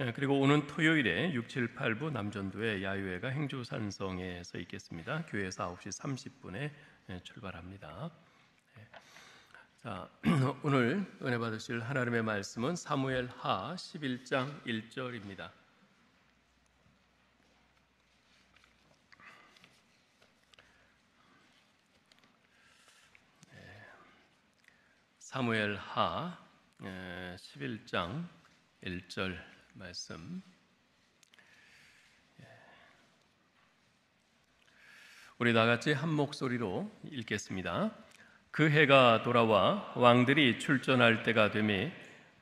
그리고 오는 토요일에 6, 7, 8부 남전도의 야유회가 행주산성에서 있겠습니다. 교회에서 9시 30분에 출발합니다. 자, 오늘 은혜 받으실 하나님의 말씀은 사무엘하 11장 1절입니다. 사무엘하 11장 1절 말씀. 우리 다같이 한 목소리로 읽겠습니다. 그 해가 돌아와 왕들이 출전할 때가 되매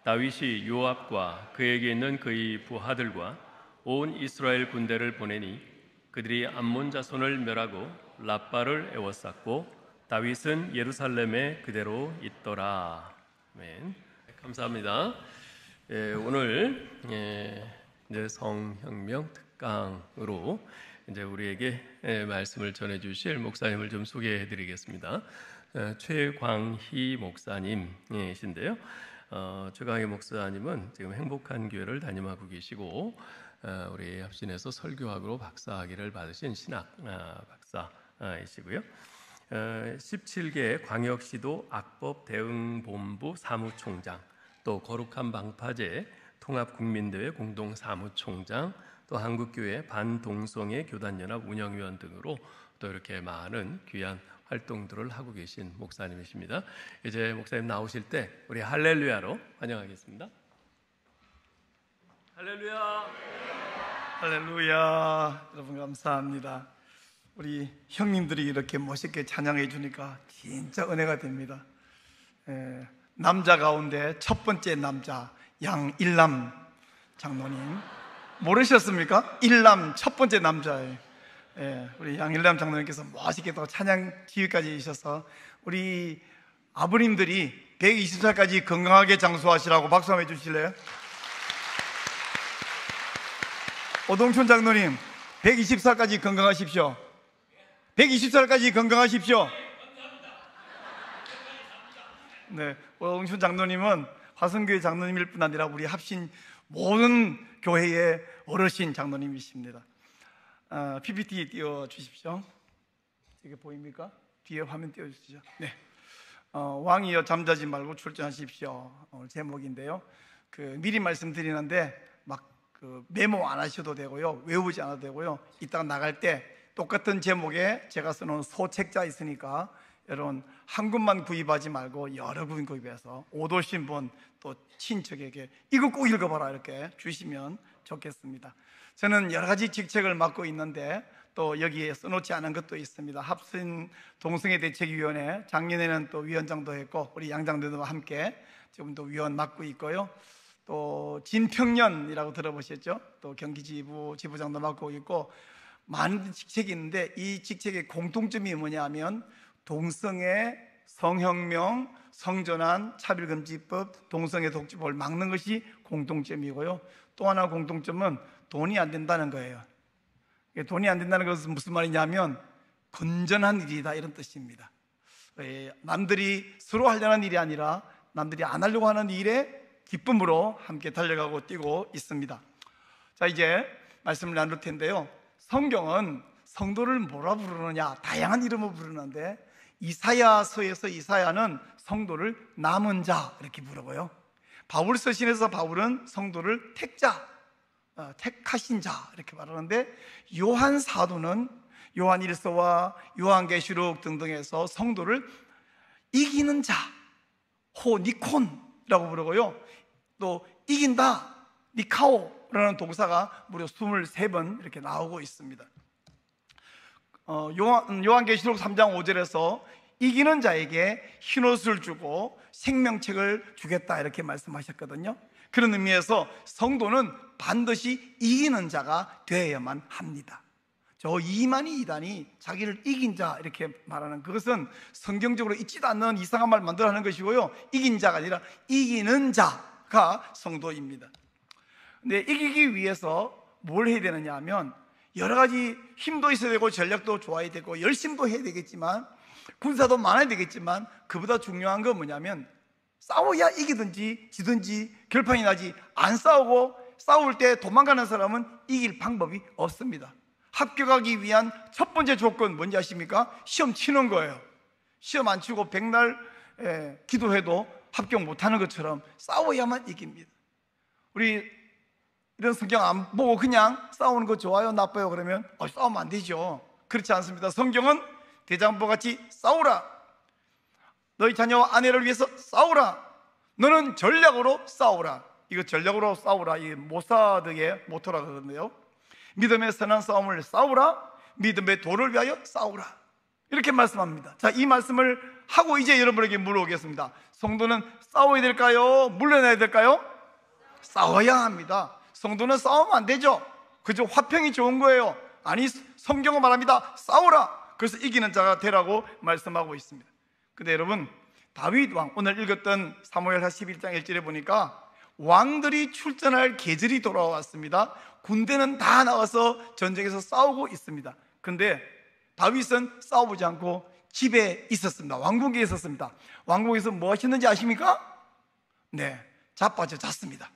다윗이 요압과 그에게 있는 그의 부하들과 온 이스라엘 군대를 보내니 그들이 암몬 자손을 멸하고 랍바를 에워쌌고 다윗은 예루살렘에 그대로 있더라. 아멘. 감사합니다. 오늘 이제 성혁명 특강으로 이제 우리에게 말씀을 전해주실 목사님을 좀 소개해드리겠습니다. 최광희 목사님이신데요. 최광희 목사님은 지금 행복한 교회를 담임하고 계시고 우리 합신에서 설교학으로 박사학위를 받으신 신학 박사이시고요. 17개 광역시도 악법 대응본부 사무총장, 또 거룩한 방파제 통합국민대회 공동사무총장, 또 한국교회 반동성애 교단연합 운영위원 등으로 또 이렇게 많은 귀한 활동들을 하고 계신 목사님이십니다. 이제 목사님 나오실 때 우리 할렐루야로 환영하겠습니다. 할렐루야. 할렐루야. 여러분 감사합니다. 우리 형님들이 이렇게 멋있게 찬양해 주니까 진짜 은혜가 됩니다. 남자 가운데 첫 번째 남자 양일남 장로님 모르셨습니까? 일남 첫 번째 남자예요. 우리 양일남 장로님께서 멋있게 또 찬양 지휘까지 해주셔서 우리 아버님들이 120살까지 건강하게 장수하시라고 박수 한번 해주실래요? 오동춘 장로님 120살까지 건강하십시오. 120살까지 건강하십시오. 네, 오동춘 장로님은 화성교회 장로님일 뿐 아니라 우리 합신 모든 교회의 어르신 장로님이십니다. PPT 띄워주십시오. 이게 보입니까? 뒤에 화면 띄워주시죠. 네. 왕이여 잠자지 말고 출전하십시오. 오늘 제목인데요. 미리 말씀드리는데 메모 안 하셔도 되고요, 외우지 않아도 되고요. 이따가 나갈 때 똑같은 제목에 제가 써놓은 소책자 있으니까 여러분 한 군만 구입하지 말고 여러 군 구입해서 못 오신 분 또 친척에게 이거 꼭 읽어봐라 이렇게 주시면 좋겠습니다. 저는 여러 가지 직책을 맡고 있는데 또 여기에 써놓지 않은 것도 있습니다. 합신 동성애 대책위원회 작년에는 또 위원장도 했고 우리 양장들과 함께 지금도 위원 맡고 있고요. 또 진평년이라고 들어보셨죠? 또 경기지부 지부장도 맡고 있고 많은 직책이 있는데 이 직책의 공통점이 뭐냐면 동성애, 성혁명, 성전환, 차별금지법, 동성애 독지법을 막는 것이 공통점이고요. 또 하나 공통점은 돈이 안 된다는 거예요. 돈이 안 된다는 것은 무슨 말이냐면 건전한 일이다 이런 뜻입니다. 남들이 서로 하려는 일이 아니라 남들이 안 하려고 하는 일에 기쁨으로 함께 달려가고 뛰고 있습니다. 자, 이제 말씀을 나눌 텐데요. 성경은 성도를 뭐라 부르느냐 다양한 이름으로 부르는데 이사야서에서 이사야는 성도를 남은 자 이렇게 부르고요. 바울서 신에서 바울은 성도를 택자, 택하신 자 이렇게 말하는데 요한 사도는 요한일서와 요한계시록 등등에서 성도를 이기는 자, 호니콘이라고 부르고요. 또 이긴다, 니카오라는 동사가 무려 23번 이렇게 나오고 있습니다. 요한계시록 3장 5절에서 이기는 자에게 흰옷을 주고 생명책을 주겠다 이렇게 말씀하셨거든요. 그런 의미에서 성도는 반드시 이기는 자가 되어야만 합니다. 저 이만희 이단이 자기를 이긴 자 이렇게 말하는 그것은 성경적으로 있지도 않는 이상한 말 만들어내는 것이고요, 이긴 자가 아니라 이기는 자가 성도입니다. 근데 이기기 위해서 뭘 해야 되느냐 하면 여러 가지 힘도 있어야 되고 전략도 좋아야 되고 열심도 해야 되겠지만 군사도 많아야 되겠지만 그보다 중요한 건 뭐냐면 싸워야 이기든지 지든지 결판이 나지 안 싸우고 싸울 때 도망가는 사람은 이길 방법이 없습니다. 합격하기 위한 첫 번째 조건 뭔지 아십니까? 시험 치는 거예요. 시험 안 치고 백날 기도해도 합격 못하는 것처럼 싸워야만 이깁니다. 우리 이런 성경 안 보고 그냥 싸우는 거 좋아요, 나빠요? 그러면 싸우면 안 되죠. 그렇지 않습니다. 성경은 대장부같이 싸우라, 너희 자녀와 아내를 위해서 싸우라, 너는 전략으로 싸우라. 이거 전략으로 싸우라, 이 모사드의 모토라 그러는데요, 믿음의 선한 싸움을 싸우라, 믿음의 도를 위하여 싸우라, 이렇게 말씀합니다. 자, 이 말씀을 하고 이제 여러분에게 물어보겠습니다. 성도는 싸워야 될까요? 물러나야 될까요? 싸워야 합니다. 성도는 싸우면 안 되죠. 그저 화평이 좋은 거예요. 아니, 성경은 말합니다. 싸우라. 그래서 이기는 자가 되라고 말씀하고 있습니다. 근데 여러분, 다윗 왕, 오늘 읽었던 사무엘하 11장 1절에 보니까 왕들이 출전할 계절이 돌아왔습니다. 군대는 다 나와서 전쟁에서 싸우고 있습니다. 근데 다윗은 싸우지 않고 집에 있었습니다. 왕궁에 있었습니다. 왕궁에서 뭐 하셨는지 아십니까? 네, 자빠져 잤습니다.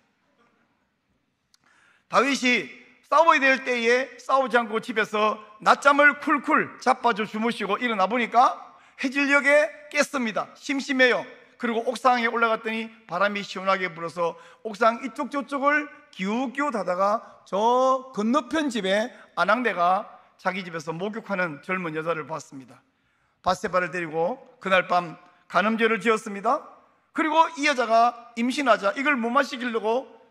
다윗이 싸워야 될 때에 싸우지 않고 집에서 낮잠을 쿨쿨 자빠져 주무시고 일어나 보니까 해질녘에 깼습니다. 심심해요. 그리고 옥상에 올라갔더니 바람이 시원하게 불어서 옥상 이쪽 저쪽을 기웃기웃 하다가 저 건너편 집에 아낙네가 자기 집에서 목욕하는 젊은 여자를 봤습니다. 밧세바를 데리고 그날 밤 간음죄를 지었습니다. 그리고 이 여자가 임신하자 이걸 못 마시기려고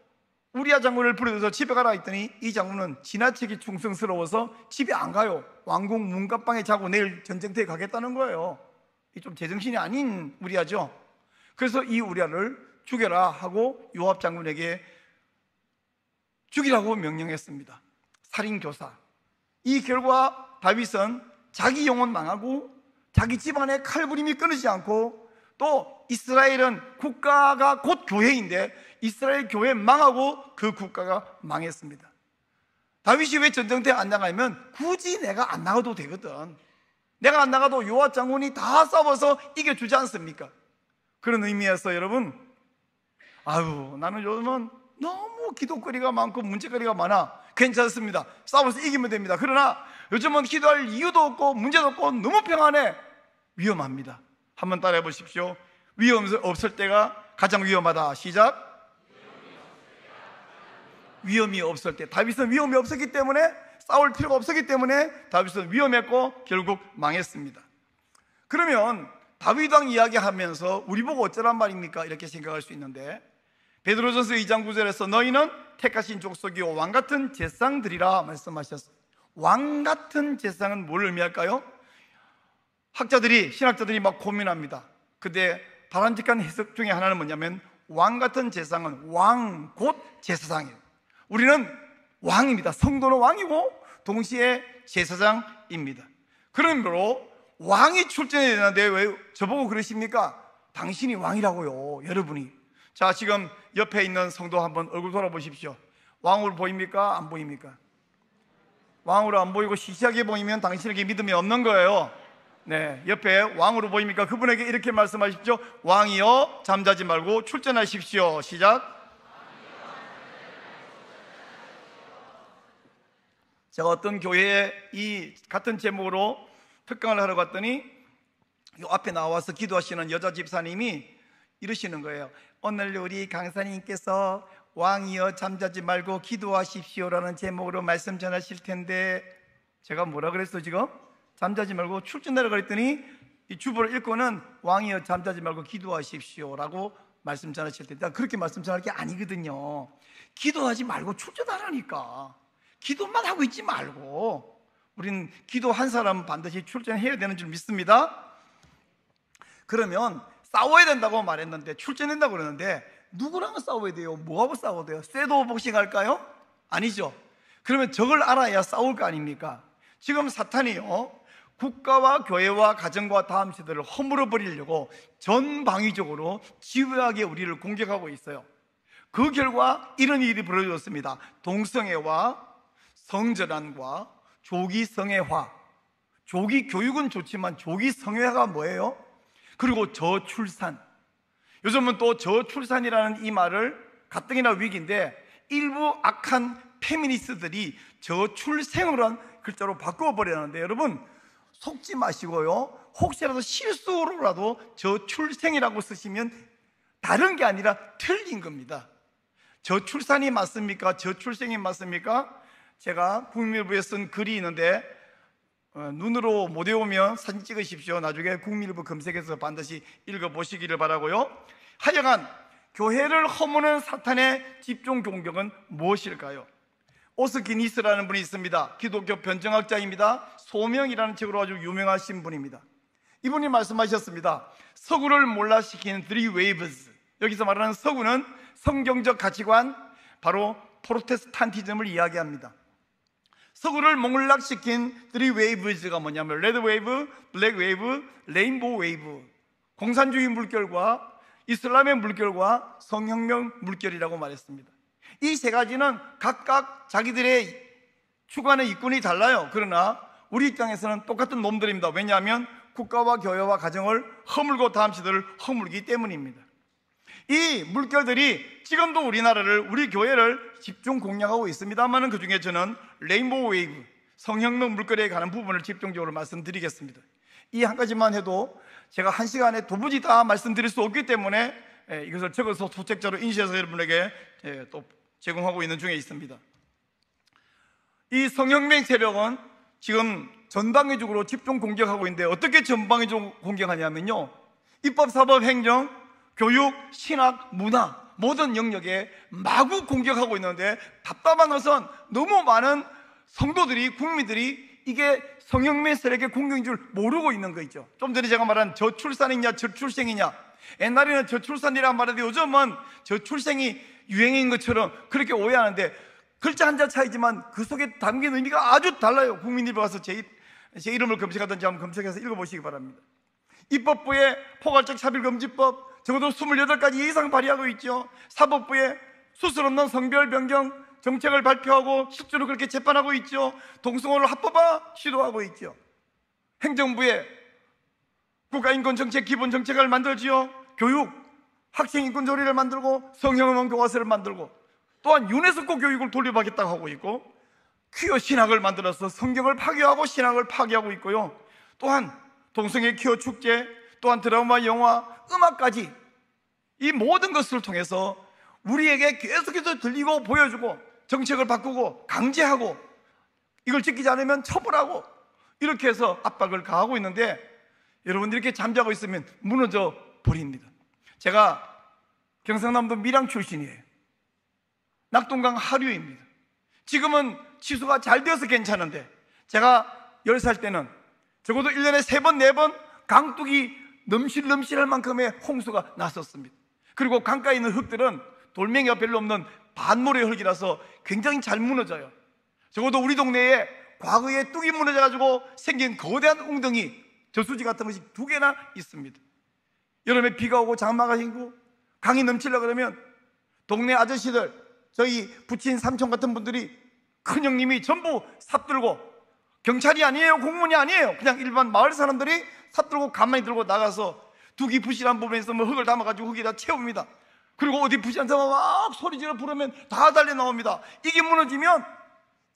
우리아 장군을 부르셔서 집에 가라 했더니 이 장군은 지나치게 충성스러워서 집에 안 가요. 왕궁 문갑방에 자고 내일 전쟁터에 가겠다는 거예요. 좀 제정신이 아닌 우리아죠. 그래서 이 우리아를 죽여라 하고 요압 장군에게 죽이라고 명령했습니다. 살인교사. 이 결과 다윗은 자기 영혼 망하고 자기 집안의 칼부림이 끊이지 않고, 또 이스라엘은 국가가 곧 교회인데 이스라엘 교회 망하고 그 국가가 망했습니다. 다윗이 왜 전쟁터에 안 나가면 굳이 내가 안 나가도 되거든. 내가 안 나가도 요압 장군이 다 싸워서 이겨주지 않습니까? 그런 의미에서 여러분, 나는 요즘은 너무 기도거리가 많고 문제거리가 많아. 괜찮습니다. 싸워서 이기면 됩니다. 그러나 요즘은 기도할 이유도 없고 문제도 없고 너무 평안해. 위험합니다. 한번 따라해 보십시오. 위험이 없을 때가 가장 위험하다. 시작. 위험이 없을 때. 다윗은 위험이 없었기 때문에, 싸울 필요가 없었기 때문에 다윗은 위험했고 결국 망했습니다. 그러면 다윗 왕 이야기하면서 우리 보고 어쩌란 말입니까? 이렇게 생각할 수 있는데, 베드로전서 2장 9절에서 너희는 택하신 족속이요 왕같은 제사장들이라 말씀하셨어요. 왕같은 제사장은 뭘 의미할까요? 신학자들이 막 고민합니다. 근데 바람직한 해석 중에 하나는 뭐냐면, 왕같은 제사장은 왕 곧 제사장이에요. 우리는 왕입니다. 성도는 왕이고 동시에 제사장입니다. 그러므로 왕이 출전해야 되는데 왜 저보고 그러십니까? 당신이 왕이라고요, 여러분이. 자, 지금 옆에 있는 성도 한번 얼굴 돌아보십시오. 왕으로 보입니까? 안 보입니까? 왕으로 안 보이고 시시하게 보이면 당신에게 믿음이 없는 거예요. 네, 옆에 왕으로 보입니까? 그분에게 이렇게 말씀하십시오. 왕이여 잠자지 말고 출전하십시오. 시작. 제가 어떤 교회에 이 같은 제목으로 특강을 하러 갔더니 이 앞에 나와서 기도하시는 여자 집사님이 이러시는 거예요. 오늘 우리 강사님께서 왕이여 잠자지 말고 기도하십시오라는 제목으로 말씀 전하실 텐데, 제가 뭐라 그랬어 지금? 잠자지 말고 출전하라 그랬더니 이 주보를 읽고는 왕이여 잠자지 말고 기도하십시오라고 말씀 전하실 텐데, 그렇게 말씀 전할 게 아니거든요. 기도하지 말고 출전하라니까. 기도만 하고 있지 말고. 우린 기도 한 사람은 반드시 출전해야 되는 줄 믿습니다. 그러면 싸워야 된다고 말했는데, 출전한다고 그러는데 누구랑 싸워야 돼요? 뭐하고 싸워야 돼요? 쇠도 복싱 할까요? 아니죠. 그러면 저걸 알아야 싸울 거 아닙니까? 지금 사탄이요, 국가와 교회와 가정과 다음 세대를 허물어 버리려고 전방위적으로 집요하게 우리를 공격하고 있어요. 그 결과 이런 일이 벌어졌습니다. 동성애와 성전환과 조기 성애화. 조기 교육은 좋지만 조기 성애화가 뭐예요? 그리고 저출산. 요즘은 또 저출산이라는 이 말을 가뜩이나 위기인데, 일부 악한 페미니스트들이 저출생을 한 글자로 바꿔버리는데, 여러분 속지 마시고요, 혹시라도 실수로라도 저출생이라고 쓰시면 다른 게 아니라 틀린 겁니다. 저출산이 맞습니까? 저출생이 맞습니까? 제가 국민일보에 쓴 글이 있는데 눈으로 못 외우면 사진 찍으십시오. 나중에 국민일보 검색해서 반드시 읽어보시기를 바라고요. 하여간 교회를 허무는 사탄의 집중 공격은 무엇일까요? 오스기니스라는 분이 있습니다. 기독교 변증학자입니다. 소명이라는 책으로 아주 유명하신 분입니다. 이분이 말씀하셨습니다. 서구를 몰락시킨 three waves, 여기서 말하는 서구는 성경적 가치관, 바로 프로테스탄티즘을 이야기합니다. 서구를 몰락시킨 three waves가 뭐냐면 레드 웨이브, 블랙 웨이브, 레인보우 웨이브, 공산주의 물결과 이슬람의 물결과 성혁명 물결이라고 말했습니다. 이 세 가지는 각각 자기들의 주관의 이권이 달라요. 그러나 우리 입장에서는 똑같은 놈들입니다. 왜냐하면 국가와 교회와 가정을 허물고 다음 시대를 허물기 때문입니다. 이 물결들이 지금도 우리나라를, 우리 교회를 집중 공략하고 있습니다만, 그 중에 저는 레인보우 웨이브, 성혁명 물결에 관한 부분을 집중적으로 말씀드리겠습니다. 이 한 가지만 해도 제가 한 시간에 도무지 다 말씀드릴 수 없기 때문에 이것을 적어서 소책자로 인쇄해서 여러분에게 또 제공하고 있는 중에 있습니다. 이 성혁명 세력은 지금 전방위적으로 집중 공격하고 있는데, 어떻게 전방위적으로 공격하냐면요, 입법, 사법, 행정, 교육, 신학, 문화 모든 영역에 마구 공격하고 있는데, 답답한 것은 너무 많은 성도들이, 국민들이 이게 성혁명 세력의 공격인 줄 모르고 있는 거 있죠. 좀 전에 제가 말한 저출산이냐 저출생이냐, 옛날에는 저출산이라고 말했는데 요즘은 저출생이 유행인 것처럼 그렇게 오해하는데, 글자 한자 차이지만 그 속에 담긴 의미가 아주 달라요. 국민일보 가서 제 이름을 검색하든지 한번 검색해서 읽어보시기 바랍니다. 입법부의 포괄적 차별금지법 적어도 28가지 이상 발의하고 있죠. 사법부에 수술 없는 성별 변경 정책을 발표하고 실제로 그렇게 재판하고 있죠. 동성혼을 합법화 시도하고 있죠. 행정부에 국가인권정책 기본정책을 만들지요. 교육, 학생인권조례를 만들고 성형외과 교과서를 만들고, 또한 유네스코 교육을 돌려받겠다고 하고 있고, 퀴어 신학을 만들어서 성경을 파괴하고 신학을 파괴하고 있고요. 또한 동성애 퀴어 축제, 또한 드라마, 영화, 음악까지 이 모든 것을 통해서 우리에게 계속해서 들리고 보여주고, 정책을 바꾸고 강제하고, 이걸 지키지 않으면 처벌하고, 이렇게 해서 압박을 가하고 있는데, 여러분들이 이렇게 잠자고 있으면 무너져 버립니다. 제가 경상남도 밀양 출신이에요. 낙동강 하류입니다. 지금은 취수가 잘 되어서 괜찮은데, 제가 10살 때는 적어도 1년에 3번, 4번 강둑이 넘실넘실할 만큼의 홍수가 났었습니다. 그리고 강가에 있는 흙들은 돌멩이가 별로 없는 반모래 흙이라서 굉장히 잘 무너져요. 적어도 우리 동네에 과거에 뚝이 무너져가지고 생긴 거대한 웅덩이, 저수지 같은 것이 2개나 있습니다. 여름에 비가 오고 장마가 생기고 강이 넘치려고 그러면 동네 아저씨들, 저희 부친 삼촌 같은 분들이, 큰형님이 전부 삽들고, 경찰이 아니에요, 공무원이 아니에요, 그냥 일반 마을 사람들이 삽들고 가만히 들고 나가서 두기 부실한 부분에 있으면 흙을 담아가지고 흙에다 채웁니다. 그리고 어디 부실한 사람 막 소리지르 부르면 다 달려 나옵니다. 이게 무너지면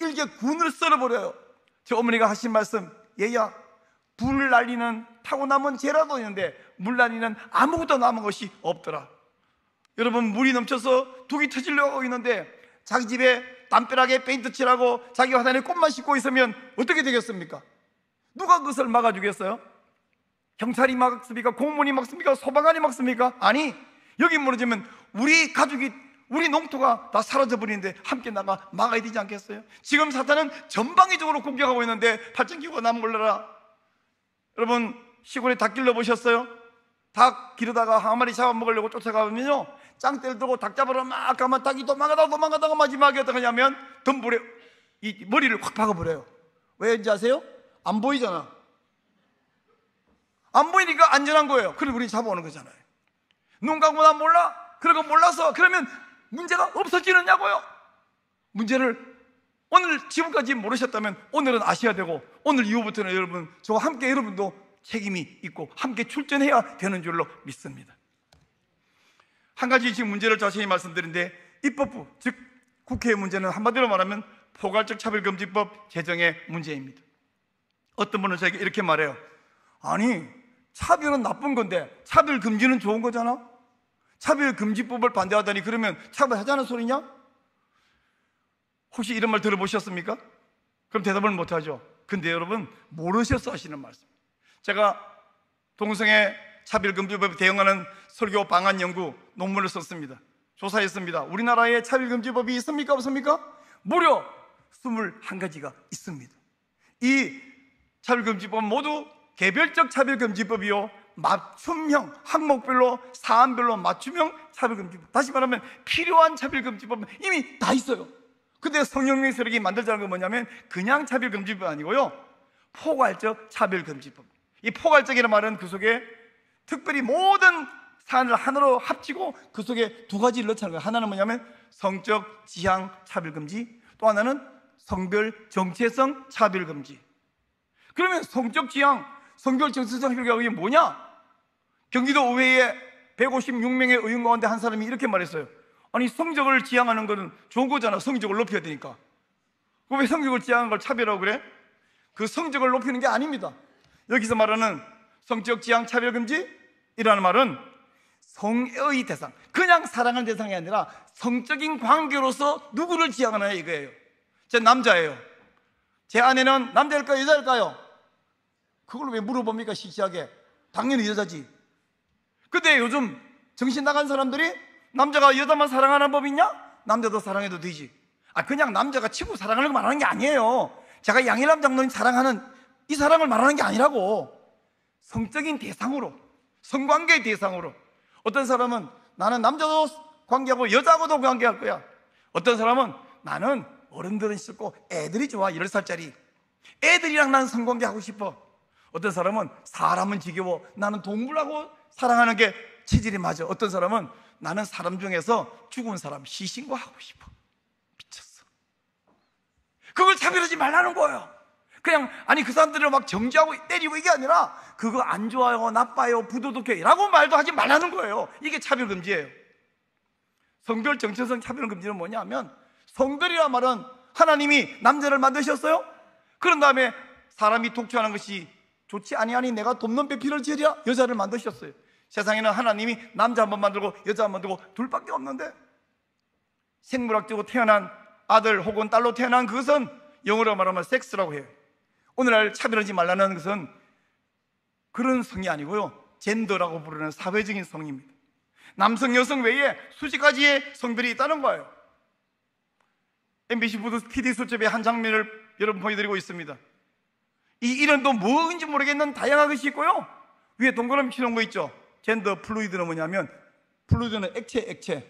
일개 군을 썰어버려요. 저 어머니가 하신 말씀, 얘야, 불 날리는 타고 남은 재라도 있는데 물 날리는 아무것도 남은 것이 없더라. 여러분, 물이 넘쳐서 둑이 터지려고 하고 있는데 자기 집에 담벼락에 페인트 칠하고 자기 화단에 꽃만 심고 있으면 어떻게 되겠습니까? 누가 그것을 막아주겠어요? 경찰이 막습니까? 공무원이 막습니까? 소방관이 막습니까? 아니, 여기 무너지면 우리 가족이, 우리 농토가 다 사라져버리는데 함께 나가 막아야 되지 않겠어요? 지금 사탄은 전방위적으로 공격하고 있는데 팔짱 끼고 남 몰라라. 여러분, 시골에 닭 길러보셨어요? 닭 기르다가 한 마리 잡아먹으려고 쫓아가면요, 짱대를 들고 닭 잡으러 막 가면 닭이 도망가다가 마지막에 어떻게 하냐면 덤불에 이 머리를 확 박아버려요. 왜인지 아세요? 안 보이잖아. 안 보이니까 안전한 거예요. 그리고 우리 잡아오는 거잖아요. 눈 감고 난 몰라? 그러고 몰라서 그러면 문제가 없어지느냐고요? 문제를 오늘 지금까지 모르셨다면 오늘은 아셔야 되고, 오늘 이후부터는 여러분, 저와 함께 여러분도 책임이 있고 함께 출전해야 되는 줄로 믿습니다. 한 가지 지금 문제를 자세히 말씀드리는데, 입법부, 즉 국회의 문제는 한마디로 말하면 포괄적 차별금지법 제정의 문제입니다. 어떤 분은 저에게 이렇게 말해요. 아니, 차별은 나쁜 건데 차별금지는 좋은 거잖아? 차별금지법을 반대하다니 그러면 차별하자는 소리냐? 혹시 이런 말 들어보셨습니까? 그럼 대답을 못하죠. 근데 여러분 모르셔서 하시는 말씀. 제가 동성애 차별금지법에 대응하는 설교 방안 연구 논문을 썼습니다. 조사했습니다. 우리나라에 차별금지법이 있습니까? 없습니까? 무려 21가지가 있습니다. 이 차별금지법 모두 개별적 차별금지법이요, 맞춤형, 항목별로, 사안별로 맞춤형 차별금지법. 다시 말하면 필요한 차별금지법은 이미 다 있어요. 근데 성령의 세력이 만들자는 건 뭐냐면 그냥 차별금지법 아니고요, 포괄적 차별금지법. 이 포괄적이라는 말은 그 속에 특별히 모든 사안을 하나로 합치고 그 속에 두 가지를 넣자는 거예요. 하나는 뭐냐면 성적 지향 차별금지, 또 하나는 성별 정체성 차별금지. 그러면 성적 지향, 성별 정체성 차별금지가 뭐냐? 경기도 의회에 156명의 의원 가운데 한 사람이 이렇게 말했어요. 아니, 성적을 지향하는 거는 좋은 거잖아. 성적을 높여야 되니까. 왜 성적을 지향하는 걸 차별하고 그래? 그 성적을 높이는 게 아닙니다. 여기서 말하는 성적 지향 차별금지이라는 말은 성의 대상, 그냥 사랑하는 대상이 아니라 성적인 관계로서 누구를 지향하느냐 이거예요. 제 남자예요. 제 아내는 남자일까요? 여자일까요? 그걸 왜 물어봅니까? 시시하게. 당연히 여자지. 근데 요즘 정신 나간 사람들이 남자가 여자만 사랑하는 법이 있냐? 남자도 사랑해도 되지. 그냥 남자가 치고 사랑하는 거 말하는 게 아니에요. 제가 양일남 장로님 사랑하는 이 사랑을 말하는 게 아니라고. 성적인 대상으로, 성관계의 대상으로. 어떤 사람은 나는 남자도 관계하고 여자하고도 관계할 거야. 어떤 사람은 나는 어른들은 싫고 애들이 좋아. 10살짜리 애들이랑 나는 성관계하고 싶어. 어떤 사람은 사람은 지겨워. 나는 동물하고 사랑하는 게 체질이 맞아. 어떤 사람은 나는 사람 중에서 죽은 사람 시신과 하고 싶어. 미쳤어. 그걸 차별하지 말라는 거예요. 그냥 그 사람들을 막 정죄하고 때리고 이게 아니라 그거 안 좋아요, 나빠요, 부도덕해 라고 말도 하지 말라는 거예요. 이게 차별금지예요. 성별 정체성 차별금지는 뭐냐면, 성별이란 말은 하나님이 남자를 만드셨어요. 그런 다음에 사람이 독초하는 것이 좋지 아니하니 내가 돕는 배필을 지으랴, 여자를 만드셨어요. 세상에는 하나님이 남자 한 번 만들고 여자 한 번 만들고 둘밖에 없는데, 생물학적으로 태어난 아들 혹은 딸로 태어난 그것은 영어로 말하면 섹스라고 해요. 오늘날 차별하지 말라는 것은 그런 성이 아니고요, 젠더라고 부르는 사회적인 성입니다. 남성, 여성 외에 수십 가지의 성별이 있다는 거예요. MBC 부드 PD 수첩의 한 장면을 여러분 보여드리고 있습니다. 이 이름도 뭔지 모르겠는 다양한 것이 있고요, 위에 동그라미 치는 거 있죠. 젠더 플루이드는 뭐냐면, 플루이드는 액체.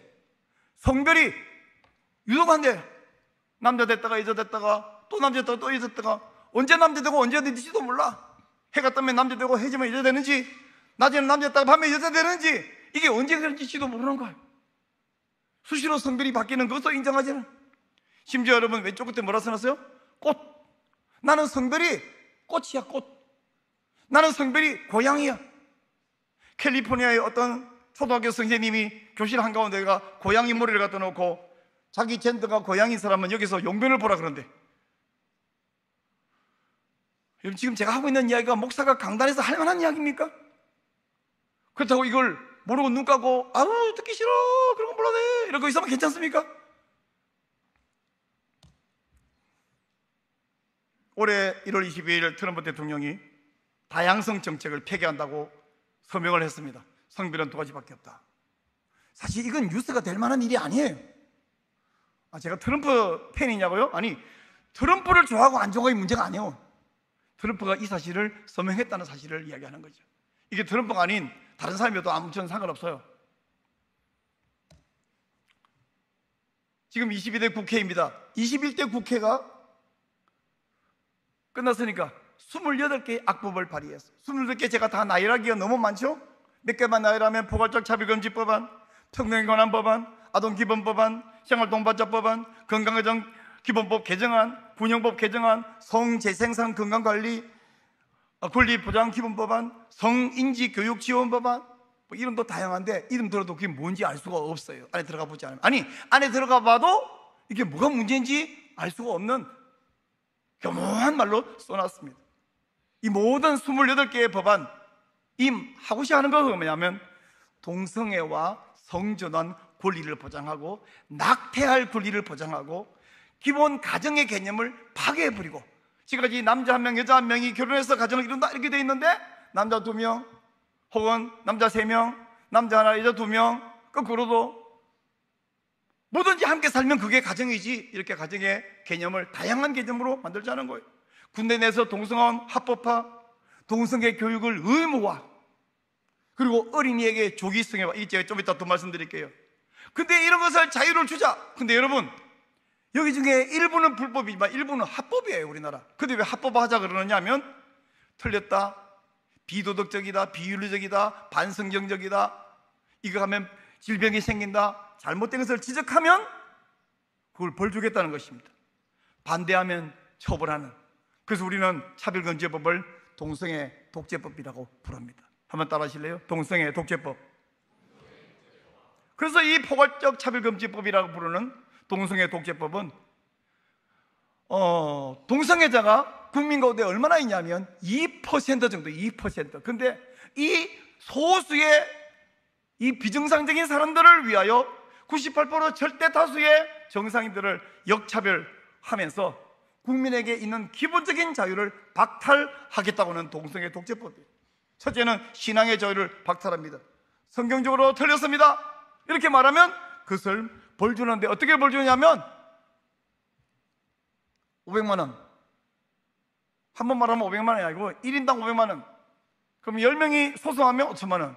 성별이 유독한데 남자 됐다가 여자 됐다가 또 남자 됐다가 또 여자 됐다가, 언제 남자 되고 언제 되는지도 몰라. 해가 뜨면 남자 되고 해 지면 여자 되는지, 낮에는 남자 됐다가 밤에 여자 되는지, 이게 언제 그런지도 모르는 거예요. 수시로 성별이 바뀌는 것도 인정하지는. 심지어 여러분 왼쪽 끝에 뭐라 써놨어요? 꽃. 나는 성별이 꽃이야, 꽃. 나는 성별이 고양이야. 캘리포니아의 어떤 초등학교 선생님이 교실 한가운데가 고양이 머리를 갖다 놓고 자기 젠더가 고양이인 사람은 여기서 용변을 보라 그런대. 여러분, 지금 제가 하고 있는 이야기가 목사가 강단에서 할 만한 이야기입니까? 그렇다고 이걸 모르고 눈 감고 아우 듣기 싫어, 그런 거 몰라네 이러고 있으면 괜찮습니까? 올해 1월 22일 트럼프 대통령이 다양성 정책을 폐기한다고 서명을 했습니다. 성별은 두 가지밖에 없다. 사실 이건 뉴스가 될 만한 일이 아니에요. 제가 트럼프 팬이냐고요? 아니, 트럼프를 좋아하고 안 좋아하는 문제가 아니에요. 트럼프가 이 사실을 서명했다는 사실을 이야기하는 거죠. 이게 트럼프가 아닌 다른 사람이어도 아무튼 상관없어요. 지금 22대 국회입니다. 21대 국회가 끝났으니까 28개의 악법을 발의했어요. 28개 제가 다 나열하기가 너무 많죠? 몇 개만 나열하면 포괄적 차별금지법안, 평등에 관한 법안, 아동기본법안, 생활동반자법안, 건강의정 기본법 개정안, 군형법 개정안, 성재생산 건강관리 권리보장 기본법안, 성인지교육 지원법안, 이름도 다양한데 이름 들어도 그게 뭔지 알 수가 없어요. 안에 들어가 보지 않으면. 안에 들어가 봐도 이게 뭐가 문제인지 알 수가 없는 교묘한 말로 써놨습니다. 이 모든 28개의 법안, 이 하고시 하는 건 뭐냐면 동성애와 성전환 권리를 보장하고 낙태할 권리를 보장하고 기본 가정의 개념을 파괴해버리고, 지금까지 남자 한 명, 여자 한 명이 결혼해서 가정을 이룬다 이렇게 돼 있는데 남자 2명 혹은 남자 3명, 남자 하나, 여자 2명, 거꾸로도 뭐든지 함께 살면 그게 가정이지, 이렇게 가정의 개념을 다양한 개념으로 만들자는 거예요. 군대 내에서 동성혼 합법화, 동성애 교육을 의무화, 그리고 어린이에게 조기 성애화, 이제 좀 이따 또 말씀드릴게요. 근데 이런 것을 자유를 주자. 근데 여러분, 여기 중에 일부는 불법이지만 일부는 합법이에요, 우리나라. 근데 왜 합법화하자 그러느냐 하면 틀렸다, 비도덕적이다, 비윤리적이다, 반성경적이다, 이거 하면 질병이 생긴다, 잘못된 것을 지적하면 그걸 벌 주겠다는 것입니다. 반대하면 처벌하는. 그래서 우리는 차별금지법을 동성애 독재법이라고 부릅니다. 한번 따라 하실래요? 동성애 독재법. 그래서 이 포괄적 차별금지법이라고 부르는 동성애 독재법은 동성애자가 국민 가운데 얼마나 있냐면 2% 정도, 2%. 근데 이 소수의 이 비정상적인 사람들을 위하여 98% 절대 다수의 정상인들을 역차별하면서 국민에게 있는 기본적인 자유를 박탈하겠다고 하는 동성애 독재법이에요. 첫째는 신앙의 자유를 박탈합니다. 성경적으로 틀렸습니다 이렇게 말하면 그것을 벌 주는데, 어떻게 벌 주냐면 500만 원. 한 번 말하면 500만 원이 아니고 1인당 500만 원. 그럼 10명이 소송하면 5천만 원,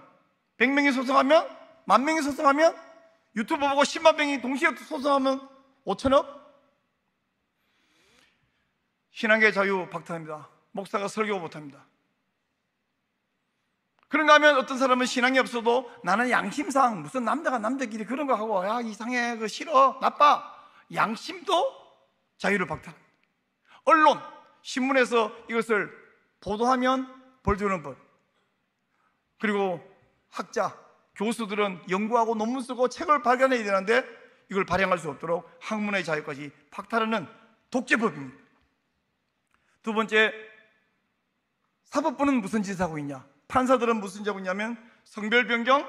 100명이 소송하면, 10,000명이 소송하면, 유튜브 보고 10만 명이 동시에 소송하면 5천억? 신앙의 자유 박탈합니다. 목사가 설교 못합니다. 그런가 하면 어떤 사람은 신앙이 없어도 나는 양심상 무슨 남자가 남자끼리 그런 거 하고, 야 이상해, 그거 싫어, 나빠, 양심도 자유를 박탈합니다. 언론, 신문에서 이것을 보도하면 벌 주는 법. 그리고 학자, 교수들은 연구하고 논문 쓰고 책을 발간해야 되는데 이걸 발행할 수 없도록 학문의 자유까지 박탈하는 독재법입니다. 두 번째, 사법부는 무슨 짓을 하고 있냐? 판사들은 무슨 짓을 하고 있냐면 성별 변경,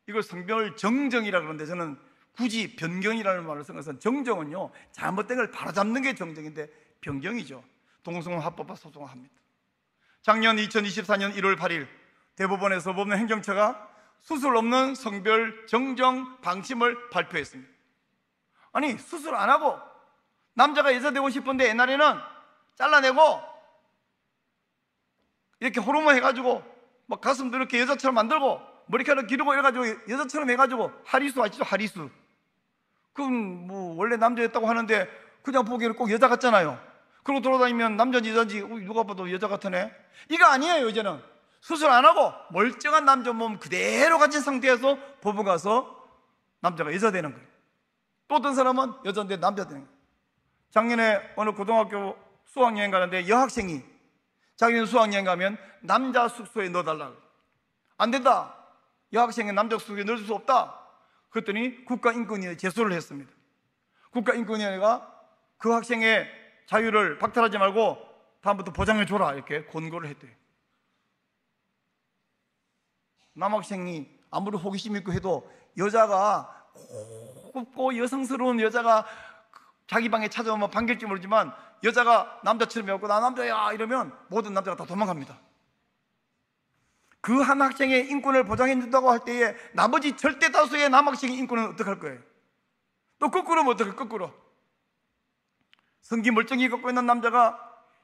이걸 성별 정정이라고 그러는데 저는 굳이 변경이라는 말을 쓴 것은, 정정은요 잘못된 걸 바로잡는 게 정정인데 변경이죠. 동성혼 합법화 소송합니다. 작년 2024년 1월 8일 대법원에서 법원 행정처가 수술 없는 성별 정정 방침을 발표했습니다. 아니, 수술 안 하고 남자가 여자 되고 싶은데 옛날에는 잘라내고 이렇게 호르몬 해가지고 막 가슴도 이렇게 여자처럼 만들고 머리카락 기르고 이래가지고 여자처럼 해가지고 하리수 아시죠? 하리수. 그럼 뭐 원래 남자였다고 하는데 그냥 보기에는 꼭 여자 같잖아요. 그러고 돌아다니면 남자인지 여자인지 누가 봐도 여자 같으네. 이거 아니에요. 이제는 수술 안 하고 멀쩡한 남자 몸 그대로 가진 상태에서 법원 가서 남자가 여자 되는 거예요. 또 어떤 사람은 여자인데 남자 되는 거예요. 작년에 어느 고등학교 수학여행 가는데 여학생이 자기는 수학여행 가면 남자 숙소에 넣어달라고. 안 된다, 여학생은 남자 숙소에 넣을 수 없다. 그랬더니 국가인권위에 제소를 했습니다. 국가인권위가 그 학생의 자유를 박탈하지 말고 다음부터 보장해줘라 이렇게 권고를 했대요. 남학생이 아무리 호기심 있고 해도 여자가 곱고 여성스러운 여자가 자기 방에 찾아오면 반길지 모르지만 여자가 남자처럼 해갖고 나 남자야 이러면 모든 남자가 다 도망갑니다. 그 한 학생의 인권을 보장해준다고 할 때에 나머지 절대 다수의 남학생의 인권은 어떡할 거예요? 또 거꾸로면 어떡해? 거꾸로 성기 멀쩡히 갖고 있는 남자가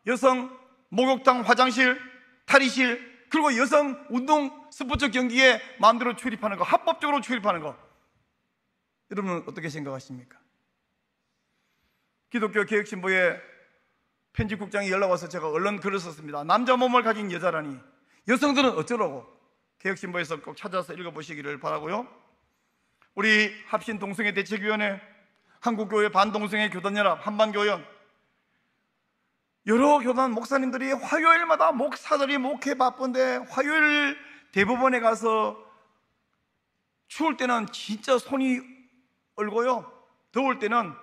여성 목욕탕, 화장실, 탈의실, 그리고 여성 운동 스포츠 경기에 마음대로 출입하는 거, 합법적으로 출입하는 거, 여러분은 어떻게 생각하십니까? 기독교 개혁신보에 편집국장이 연락 와서 제가 얼른 글을 썼습니다. 남자 몸을 가진 여자라니 여성들은 어쩌라고. 개혁신보에서 꼭 찾아서 읽어보시기를 바라고요. 우리 합신동성애 대책위원회, 한국교회 반동성애 교단연합, 한반교연, 여러 교단 목사님들이 화요일마다 목사들이 목회 바쁜데 화요일 대법원에 가서 추울 때는 진짜 손이 얼고요, 더울 때는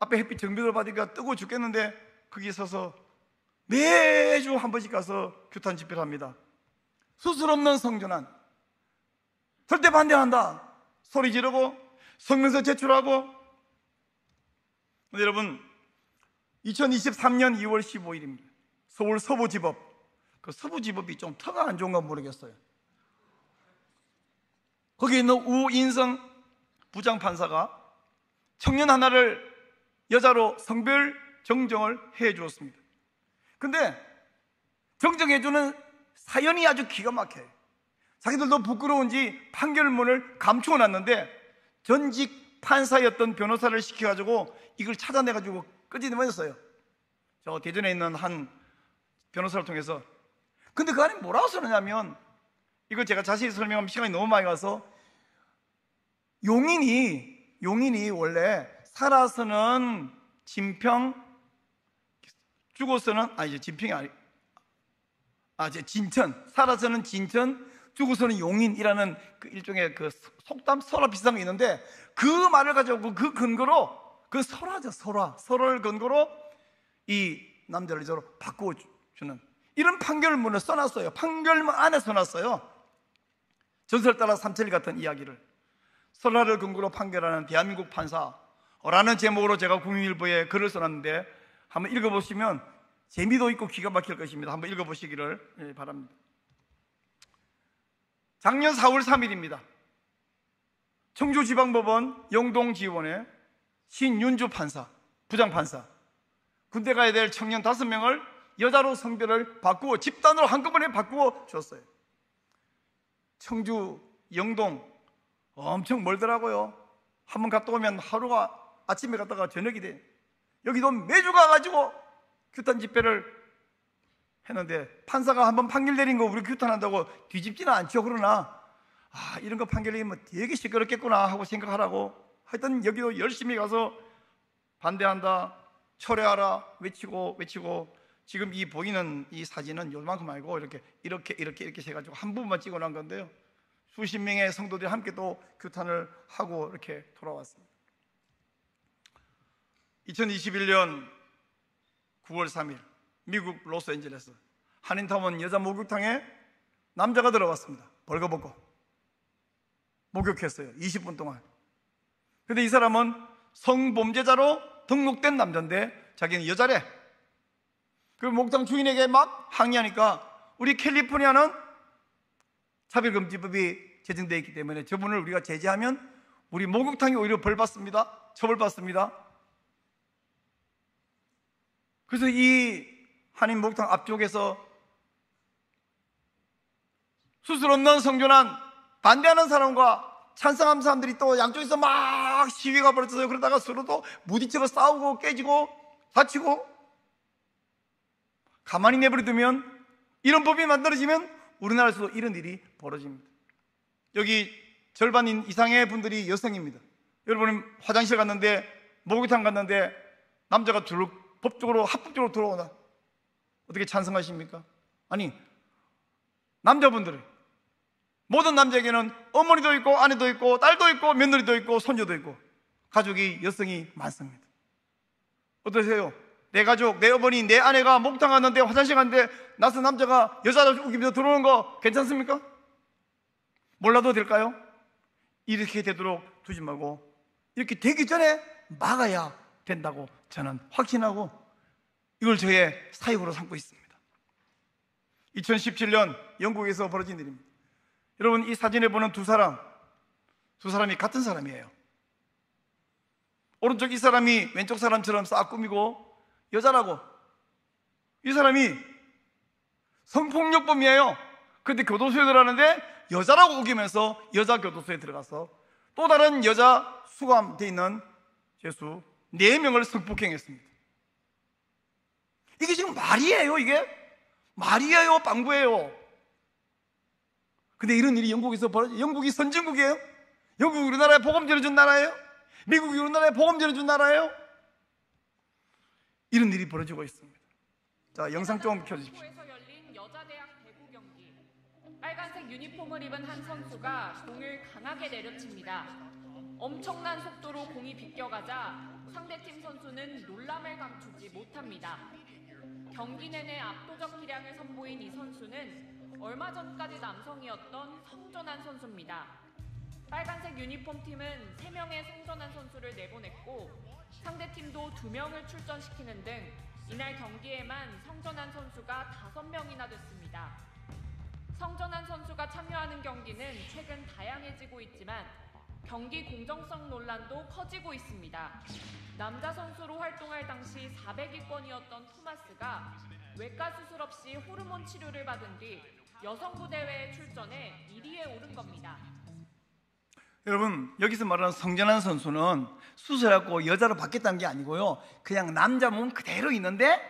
앞에 햇빛 정벽을 받으니까 뜨거워 죽겠는데 거기 서서 매주 한 번씩 가서 규탄 집회를 합니다. 수술 없는 성전환 절대 반대한다 소리 지르고 성명서 제출하고. 여러분 2023년 2월 15일입니다 서울 서부지법, 그 서부지법이 좀 터가 안 좋은가 모르겠어요. 거기 있는 우인성 부장판사가 청년 하나를 여자로 성별 정정을 해 주었습니다. 근데 정정해주는 사연이 아주 기가 막혀요. 자기들도 부끄러운지 판결문을 감추어 놨는데 전직 판사였던 변호사를 시켜가지고 이걸 찾아내가지고 끄집어냈어요. 저 대전에 있는 한 변호사를 통해서. 근데 그 안에 뭐라고 써느냐면, 이거 제가 자세히 설명하면 시간이 너무 많이 가서, 용인이 원래 살아서는 진평, 죽어서는 진천, 살아서는 진천, 죽어서는 용인이라는 그 일종의 그 속담, 설화 비슷한 게 있는데, 그 말을 가지고 그 근거로, 그 설화를 근거로 이 남자를 여자로 바꾸어 주는 이런 판결문을 써놨어요. 판결문 안에 써놨어요. 전설 따라 삼천리 같은 이야기를. 설화를 근거로 판결하는 대한민국 판사라는 제목으로 제가 국민일보에 글을 써놨는데 한번 읽어보시면 재미도 있고 기가 막힐 것입니다. 한번 읽어보시기를 바랍니다. 작년 4월 3일입니다. 청주지방법원 영동지원의 신윤주 판사, 부장판사, 군대 가야 될 청년 5명을 여자로 성별을 바꾸어 집단으로 한꺼번에 바꾸어 줬어요. 청주 영동 엄청 멀더라고요. 한번 갔다 오면 하루가 아침에 갔다가 저녁이 돼. 여기도 매주 가가지고 규탄 집회를 했는데, 판사가 한번 판결 내린 거 우리 규탄한다고 뒤집지는 않죠. 그러나 이런 거 판결 내리면 되게 시끄럽겠구나 하고 생각하라고 하여튼 여기도 열심히 가서 반대한다, 철회하라 외치고 지금 이 보이는 이 사진은 요만큼 말고 이렇게 해가지고 한 부분만 찍어놓은 건데요. 수십 명의 성도들이 함께 또 규탄을 하고 이렇게 돌아왔습니다. 2021년 9월 3일 미국 로스앤젤레스 한인타운 여자 목욕탕에 남자가 들어왔습니다. 벌거벗고 목욕했어요. 20분 동안. 근데 이 사람은 성범죄자로 등록된 남자인데 자기는 여자래. 그 목욕탕 주인에게 막 항의하니까 우리 캘리포니아는 차별금지법이 제정되어 있기 때문에 저분을 우리가 제재하면 우리 목욕탕이 오히려 벌받습니다. 처벌받습니다. 그래서 이 한인 목욕탕 앞쪽에서 수술 없는 성전환 반대하는 사람과 찬성하는 사람들이 또 양쪽에서 막 시위가 벌어졌어요. 그러다가 서로도 무디쳐서 싸우고 깨지고 다치고. 가만히 내버려두면, 이런 법이 만들어지면 우리나라에서도 이런 일이 벌어집니다. 여기 절반 이상의 분들이 여성입니다. 여러분 화장실 갔는데, 목욕탕 갔는데 남자가 법적으로 합법적으로 들어오나 어떻게 찬성하십니까? 아니, 남자분들은, 모든 남자에게는 어머니도 있고 아내도 있고 딸도 있고 며느리도 있고 손주도 있고 가족이, 여성이 많습니다. 어떠세요? 내 가족, 내 어머니, 내 아내가 목욕탕 갔는데, 화장실 갔는데 낯선 남자가 여자를 우기면서 들어오는 거 괜찮습니까? 몰라도 될까요? 이렇게 되도록 두지 말고 이렇게 되기 전에 막아야 된다고 저는 확신하고 이걸 저의 사역으로 삼고 있습니다. 2017년 영국에서 벌어진 일입니다. 여러분, 이 사진에 보는 두 사람이 같은 사람이에요. 오른쪽 이 사람이 왼쪽 사람처럼 싹 꾸미고 여자라고. 이 사람이 성폭력범이에요. 그런데 교도소에 들어가는데 여자라고 우기면서 여자 교도소에 들어가서 또 다른 여자 수감되어 있는 죄수 4명을 성폭행했습니다. 이게 지금 말이에요? 이게 말이에요? 방구예요? 근데 이런 일이 영국에서 벌어져요. 영국이 선진국이에요? 영국이 우리나라에 복음 전해준 나라예요? 미국이 우리나라에 복음 전해준 나라예요? 이런 일이 벌어지고 있습니다. 자, 영상 좀 켜주십시오. 에서 열린 여자대학 배구 경기. 빨간색 유니폼을 입은 한 선수가 공을 강하게 내려칩니다. 엄청난 속도로 공이 비껴가자 상대팀 선수는 놀람을 감추지 못합니다. 경기 내내 압도적 기량을 선보인 이 선수는 얼마 전까지 남성이었던 성전환 선수입니다. 빨간색 유니폼 팀은 3명의 성전환 선수를 내보냈고 상대팀도 2명을 출전시키는 등 이날 경기에만 성전환 선수가 5명이나 됐습니다. 성전환 선수가 참여하는 경기는 최근 다양해지고 있지만 경기 공정성 논란도 커지고 있습니다. 남자 선수로 활동할 당시 400위권이었던 토마스가 외과 수술 없이 호르몬 치료를 받은 뒤 여성부 대회에 출전해 1위에 오른 겁니다. 여러분, 여기서 말하는 성전환 선수는 수술하고 여자로 바뀌었다는 게 아니고요, 그냥 남자 몸 그대로 있는데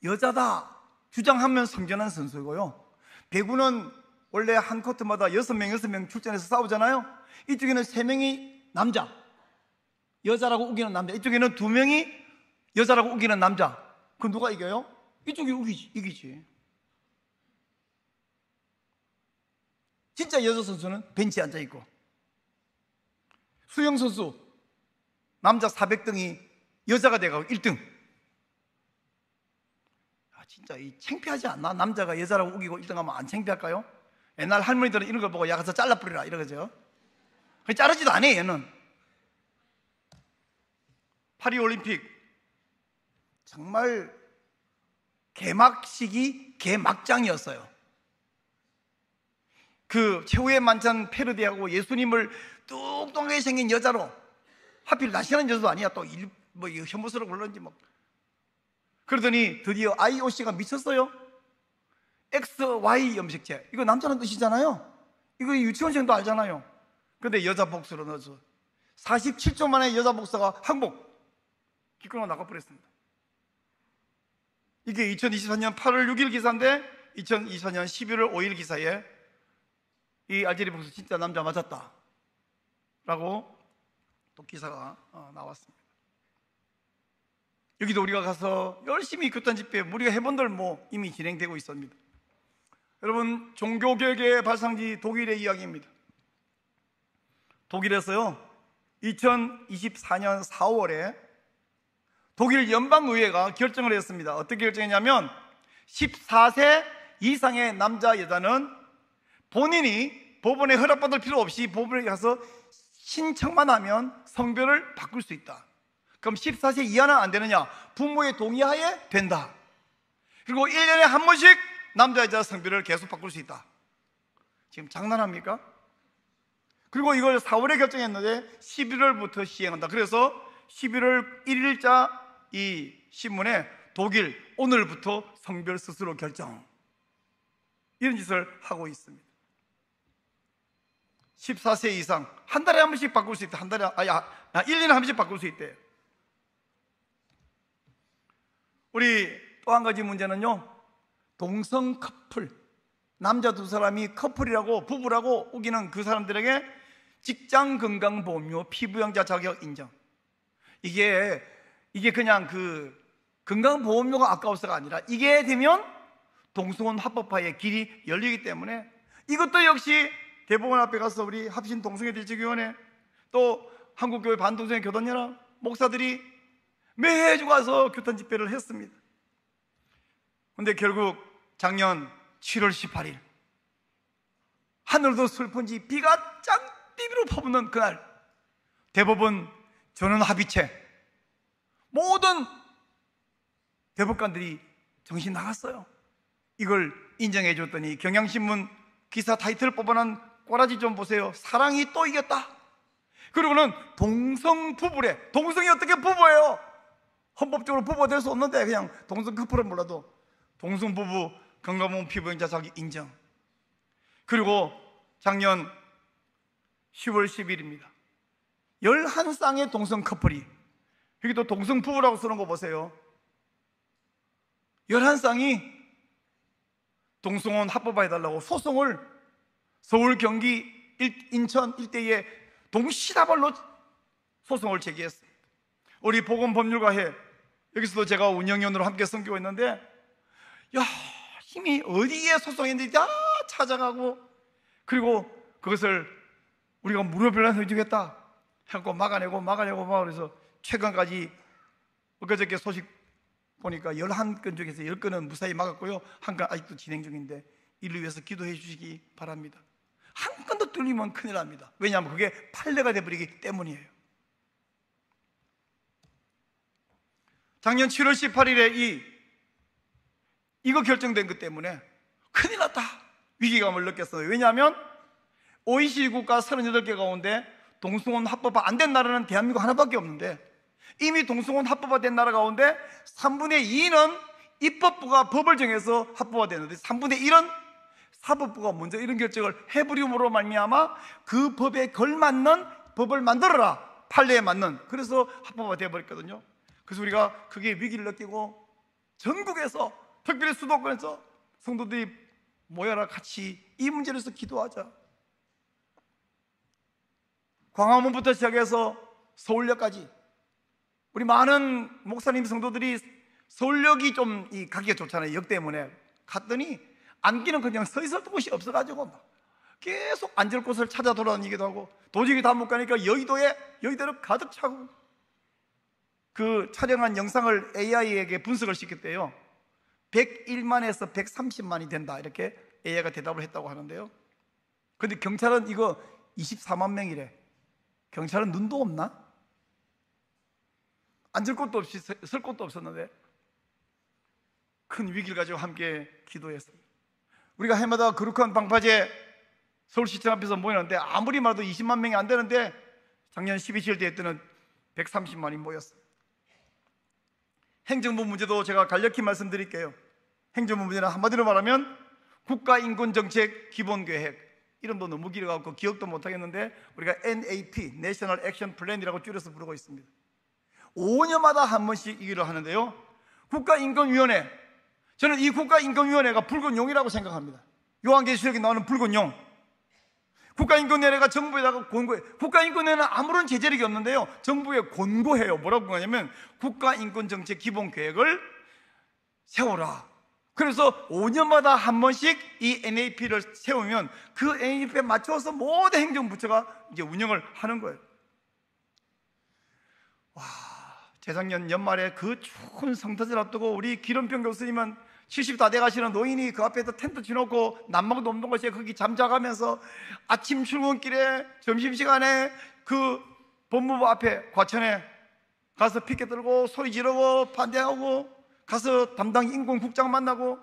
여자다 주장하면 성전환 선수고요. 배구는 원래 한 코트마다 6명 출전해서 싸우잖아요. 이쪽에는 3명이 남자, 여자라고 우기는 남자, 이쪽에는 2명이 여자라고 우기는 남자. 그럼 누가 이겨요? 이쪽이 이기지. 진짜 여자 선수는 벤치에 앉아있고, 수영 선수 남자 400등이 여자가 돼가고 1등. 진짜 이 창피하지 않나? 남자가 여자라고 우기고 1등하면 안 창피할까요? 옛날 할머니들은 이런 걸 보고 야 가서 잘라버리라 이러죠. 자르지도 않아 얘는. 파리올림픽 정말 개막식이 개막장이었어요. 그 최후의 만찬 패러디하고 예수님을 뚱뚱하게 생긴 여자로, 하필 날씬한 여자도 아니야, 또 뭐 혐오스러워 그러는지 뭐. 그러더니 드디어 IOC가 미쳤어요. XY 염색체, 이거 남자는 뜻이잖아요. 이거 유치원생도 알잖아요. 근데 여자 복수로 넣어서 47초 만에 여자 복사가 항복 기권으로 나가버렸습니다. 이게 2024년 8월 6일 기사인데 2024년 11월 5일 기사에 이 알제리 복수 진짜 남자 맞았다 라고 또 기사가 나왔습니다. 여기도 우리가 가서 열심히 교단 집회 우리가 해본들 뭐 이미 진행되고 있습니다. 여러분, 종교개혁의 발상지 독일의 이야기입니다. 독일에서요 2024년 4월에 독일 연방의회가 결정을 했습니다. 어떻게 결정했냐면 14세 이상의 남자 여자는 본인이 법원에 허락받을 필요 없이 법원에 가서 신청만 하면 성별을 바꿀 수 있다. 그럼 14세 이하는 안 되느냐? 부모의 동의하에 된다. 그리고 1년에 한 번씩 남자 여자 성별을 계속 바꿀 수 있다. 지금 장난합니까? 그리고 이걸 4월에 결정했는데 11월부터 시행한다. 그래서 11월 1일자 이 신문에 독일 오늘부터 성별 스스로 결정, 이런 짓을 하고 있습니다. 14세 이상 한 달에 한 번씩 바꿀 수 있다. 1년에 한 번씩 바꿀 수 있대요. 우리 또 한 가지 문제는요, 동성 커플, 남자 두 사람이 커플이라고 부부라고 우기는 그 사람들에게 직장 건강보험료 피부양자 자격 인정. 이게 그냥 그 건강보험료가 아까워서가 아니라 이게 되면 동성혼 합법화의 길이 열리기 때문에 이것도 역시 대법원 앞에 가서 우리 합신 동성애대책위원회 또 한국교회 반동성애 교단연합 목사들이 매주 가서 교탄 집회를 했습니다. 그런데 결국 작년 7월 18일 하늘도 슬픈지 비가 짱비비로 퍼붓는 그날 대법원 전원합의체 모든 대법관들이 정신 나갔어요. 이걸 인정해 줬더니 경향신문 기사 타이틀 뽑아놓은 꼬라지 좀 보세요. 사랑이 또 이겼다. 그리고는 동성 부부래. 동성이 어떻게 부부예요? 헌법적으로 부부가 될 수 없는데 그냥 동성 커플은 몰라도 동성 부부 건강보험 피부양자 자격 인정. 그리고 작년 10월 10일입니다 11쌍의 동성 커플이, 여기도 동성 부부라고 쓰는 거 보세요. 11쌍이 동성혼 합법화해달라고 소송을 서울, 경기, 인천 일대에 동시다발로 소송을 제기했습니다. 우리 보건법률가회 여기서도 제가 운영위원으로 함께 섬기고 있는데 힘이 어디에 소송했는지 다 찾아가고, 그리고 그것을 우리가 무료변론해 주겠다 해갖고 막아내고 그래서 최근까지 엊그저께 소식 보니까 11건 중에서 10건은 무사히 막았고요, 한 건 아직도 진행 중인데 이를 위해서 기도해 주시기 바랍니다. 한 건도 뚫리면 큰일 납니다. 왜냐하면 그게 판례가 돼버리기 때문이에요. 작년 7월 18일에 이거 결정된 것 때문에 큰일 났다, 위기감을 느꼈어요. 왜냐하면 OECD 국가 38개 가운데 동승혼 합법화 안 된 나라는 대한민국 하나밖에 없는데, 이미 동승혼 합법화된 나라 가운데 3분의 2는 입법부가 법을 정해서 합법화되는데 3분의 1은 사법부가 먼저 이런 결정을 해버림으로 말미암아 그 법에 걸맞는 법을 만들어라, 판례에 맞는. 그래서 합법화 되어버렸거든요. 그래서 우리가 그게 위기를 느끼고 전국에서, 특별히 수도권에서 성도들이 모여라, 같이 이 문제를 위해서 기도하자. 광화문부터 시작해서 서울역까지 우리 많은 목사님 성도들이 서울역이 좀 가기가 좋잖아요, 역 때문에. 갔더니 앉기는 그냥 서 있을 곳이 없어가지고 막 계속 앉을 곳을 찾아 돌아다니기도 하고, 도저히 다 못 가니까 여의도로 가득 차고. 그 촬영한 영상을 AI에게 분석을 시켰대요. 101만에서 130만이 된다, 이렇게 AI가 대답을 했다고 하는데요. 근데 경찰은 이거 24만 명이래. 경찰은 눈도 없나? 앉을 곳도 없이 설 곳도 없었는데 큰 위기를 가지고 함께 기도했습니다. 우리가 해마다 거룩한 방파제 서울시청 앞에서 모이는데 아무리 말해도 20만 명이 안 되는데 작년 12.7 대회 때는 130만이 모였어요. 행정부 문제도 제가 간략히 말씀드릴게요. 행정부 문제는 한마디로 말하면 국가인권정책 기본계획, 이름도 너무 길어갖고 기억도 못하겠는데 우리가 NAP, National Action Plan이라고 줄여서 부르고 있습니다. 5년마다 한 번씩 이 일을 하는데요, 국가인권위원회, 저는 이 국가인권위원회가 붉은 용이라고 생각합니다. 요한계시록에 나오는 붉은 용. 국가인권위원회가 정부에다가 권고해요. 국가인권위원회는 아무런 제재력이 없는데요, 정부에 권고해요. 뭐라고 하냐면 국가인권정책 기본계획을 세워라. 그래서 5년마다 한 번씩 이 NAP를 세우면 그 NAP에 맞춰서 모든 행정부처가 이제 운영을 하는 거예요. 와, 재작년 연말에 그 추운 성탄절 앞두고 우리 기름병 교수님은 70 다 돼가시는 노인이 그 앞에서 텐트 치놓고 난방도 없는 곳에 거기 잠자가면서 아침 출근길에 점심시간에 그 법무부 앞에 과천에 가서 피켓 들고 소리 지르고 반대하고 가서 담당 인권국장 만나고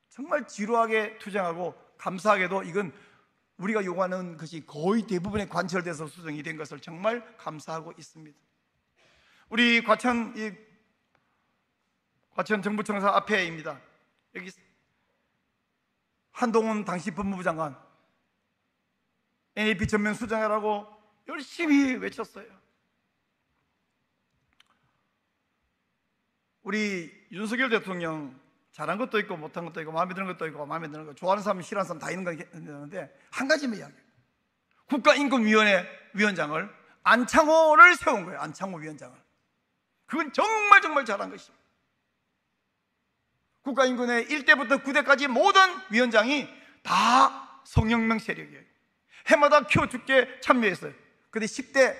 정말 지루하게 투쟁하고, 감사하게도 이건 우리가 요구하는 것이 거의 대부분의 관철돼서 수정이 된 것을 정말 감사하고 있습니다. 우리 과천 정부청사 앞에입니다. 여기 한동훈 당시 법무부 장관 NAP 전면 수정하라고 열심히 외쳤어요. 우리 윤석열 대통령 잘한 것도 있고 못한 것도 있고 마음에 드는 것도 있고 마음에 드는 거, 좋아하는 사람 싫어하는 사람 다 있는 건데 한 가지만 이야기해요. 국가인권위원회 위원장을 안창호를 세운 거예요. 안창호 위원장을. 그건 정말 잘한 것입니다. 국가인권회 1대부터 9대까지 모든 위원장이 다 성혁명 세력이에요. 해마다 큐 축제 참여했어요. 근데 10대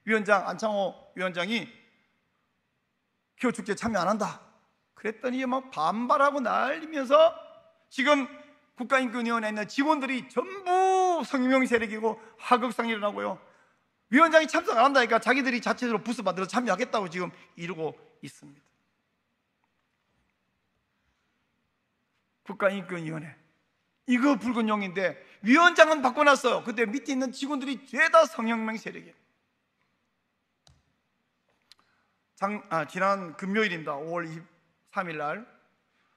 위원장 안창호 위원장이 큐 축제 참여 안 한다 그랬더니 막 반발하고 난리면서 지금 국가인권위원회에 있는 직원들이 전부 성혁명 세력이고 하극상이 일어나고요, 위원장이 참석 안 한다니까 자기들이 자체적으로 부스 만들어서 참여하겠다고 지금 이러고 있습니다. 국가인권위원회 이거 붉은 용인데 위원장은 바꿔놨어요. 근데 밑에 있는 직원들이 죄다 성혁명 세력이에요. 지난 금요일입니다. 5월 23일 날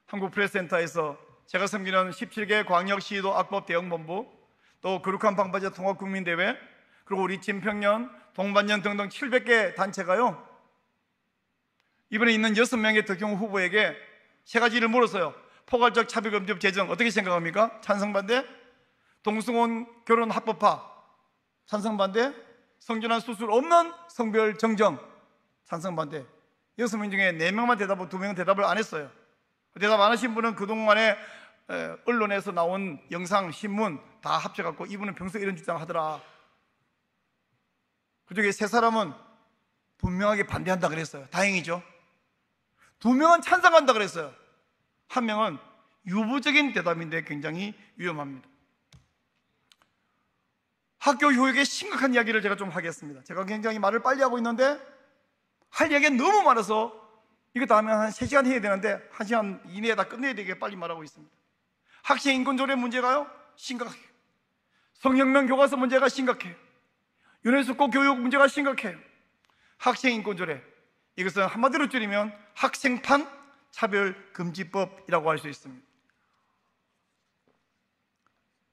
한국프레스센터에서 제가 섬기는 17개 광역시도 악법 대응본부, 또 거룩한 방파제 통합국민대회, 그리고 우리 진평년, 동반년 등등 700개 단체가요, 이번에 있는 6명의 덕경 후보에게 세 가지를 물었어요. 포괄적 차별금지 제정 어떻게 생각합니까? 찬성 반대? 동승혼 결혼 합법화 찬성 반대? 성전환 수술 없는 성별 정정 찬성 반대. 6명 중에 4명만 대답하고 2명은 대답을 안 했어요. 대답 안 하신 분은 그동안에 언론에서 나온 영상, 신문 다 합쳐갖고 이분은 평소에 이런 주장을 하더라. 그중에 3사람은 분명하게 반대한다 그랬어요. 다행이죠. 2명은 찬성한다 그랬어요. 1명은 유보적인 대답인데 굉장히 위험합니다. 학교 교육의 심각한 이야기를 제가 좀 하겠습니다. 제가 굉장히 말을 빨리 하고 있는데 할 이야기가 너무 많아서 이거 다음에 한 3시간 해야 되는데 1시간 이내에 다 끝내야 되게 빨리 말하고 있습니다. 학생 인권 조례 문제가요 심각해요. 성혁명 교과서 문제가 심각해요. 유네스코 교육 문제가 심각해요. 학생 인권 조례, 이것은 한마디로 줄이면 학생판 차별금지법이라고 할 수 있습니다.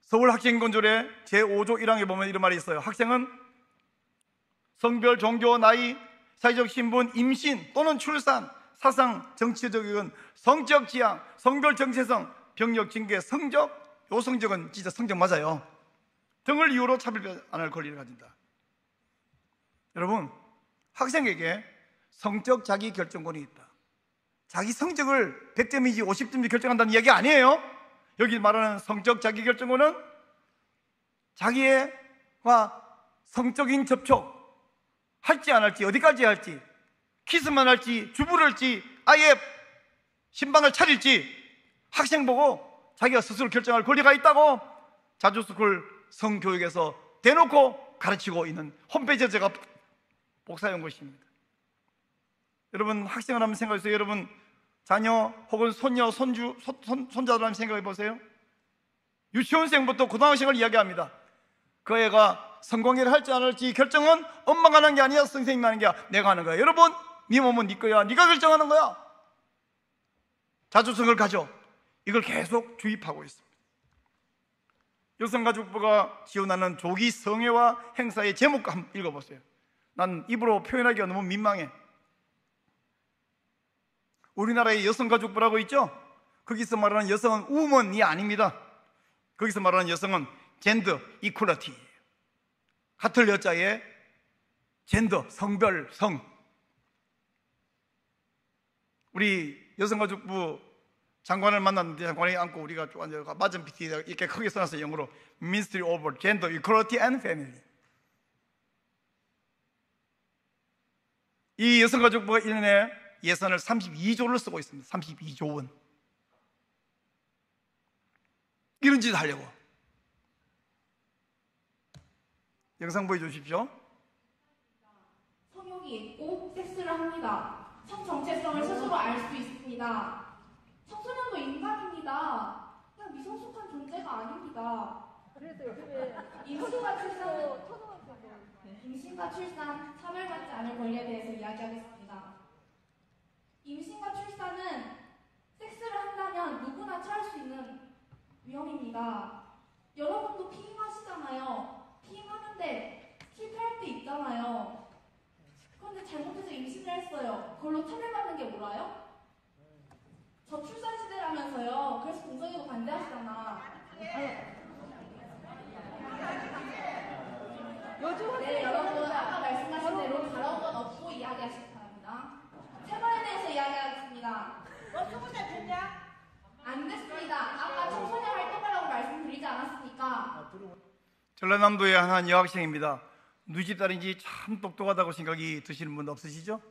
서울 학생인권조례 제5조 1항에 보면 이런 말이 있어요. 학생은 성별, 종교, 나이, 사회적 신분, 임신 또는 출산, 사상, 정치적 의견, 성적 지향, 성별 정체성, 병력, 징계, 성적, 요 성적은 진짜 성적 맞아요, 등을 이유로 차별안할 권리를 가진다. 여러분, 학생에게 성적 자기 결정권이 있다. 자기 성적을 100점인지 50점인지 결정한다는 이야기 아니에요. 여기 말하는 성적 자기 결정권은 자기와 성적인 접촉 할지 안 할지, 어디까지 할지, 키스만 할지, 주부를 할지, 아예 신방을 차릴지 학생 보고 자기가 스스로 결정할 권리가 있다고 자주스쿨 성교육에서 대놓고 가르치고 있는 홈페이지에 제가 복사한 것입니다. 여러분, 학생을 한번 생각해 보세요. 여러분 자녀 혹은 손녀, 손자들 한번 생각해 보세요. 유치원생부터 고등학생을 이야기합니다. 그 애가 성공회를 할지 안 할지 결정은 엄마가 하는 게 아니야, 선생님이 하는 게 아니야, 내가 하는 거야. 여러분, 네 몸은 네 거야. 네가 결정하는 거야. 자주성을 가져. 이걸 계속 주입하고 있습니다. 여성가족부가 지원하는 조기 성애와 행사의 제목 한번 읽어보세요. 난 입으로 표현하기가 너무 민망해. 우리나라의 여성가족부라고 있죠? 거기서 말하는 여성은 우먼이 아닙니다. 거기서 말하는 여성은 젠더 이퀄리티, 같은 여자의 젠더, 성별, 성. 우리 여성가족부 장관을 만났는데 장관이 앉고 우리가 쭉 앉아서 맞은 PT 이렇게 크게 써놨어요. 영어로 Ministry of Gender Equality and Family. 이 여성가족부가 1년에 예산을 32조를 쓰고 있습니다. 32조 원. 이런 짓 하려고. 영상 보여주십시오. 성욕이 있고 섹스를 합니다. 성 정체성을 스스로 알 수 있습니다. 청소년도 인간입니다. 그냥 미성숙한 존재가 아닙니다. 임신과 출산, 차별받지 않을 권리에 대해서 이야기하겠습니다. 임신과 출산은 섹스를 한다면 누구나 처할 수 있는 위험입니다. 여러분도 피임하시잖아요. 피임하는데 실패할 때 있잖아요. 그런데 잘못해서 임신을 했어요. 그걸로 차별받는 게 뭐라요? 저출산 시대라면서요. 그래서 동성애도 반대하시잖아. 네, 여러분, 아까 말씀하신 대로 다뤄온 건 없고 이야기하시기 바랍니다. 체벌에 대해서 이야기하겠습니다. 너 20살 됐냐? 안 됐습니다. 아까 청소년 활동하라고 말씀드리지 않았습니까? 전라남도의 한 여학생입니다. 누이 집 딸인지 참 똑똑하다고 생각이 드시는 분 없으시죠?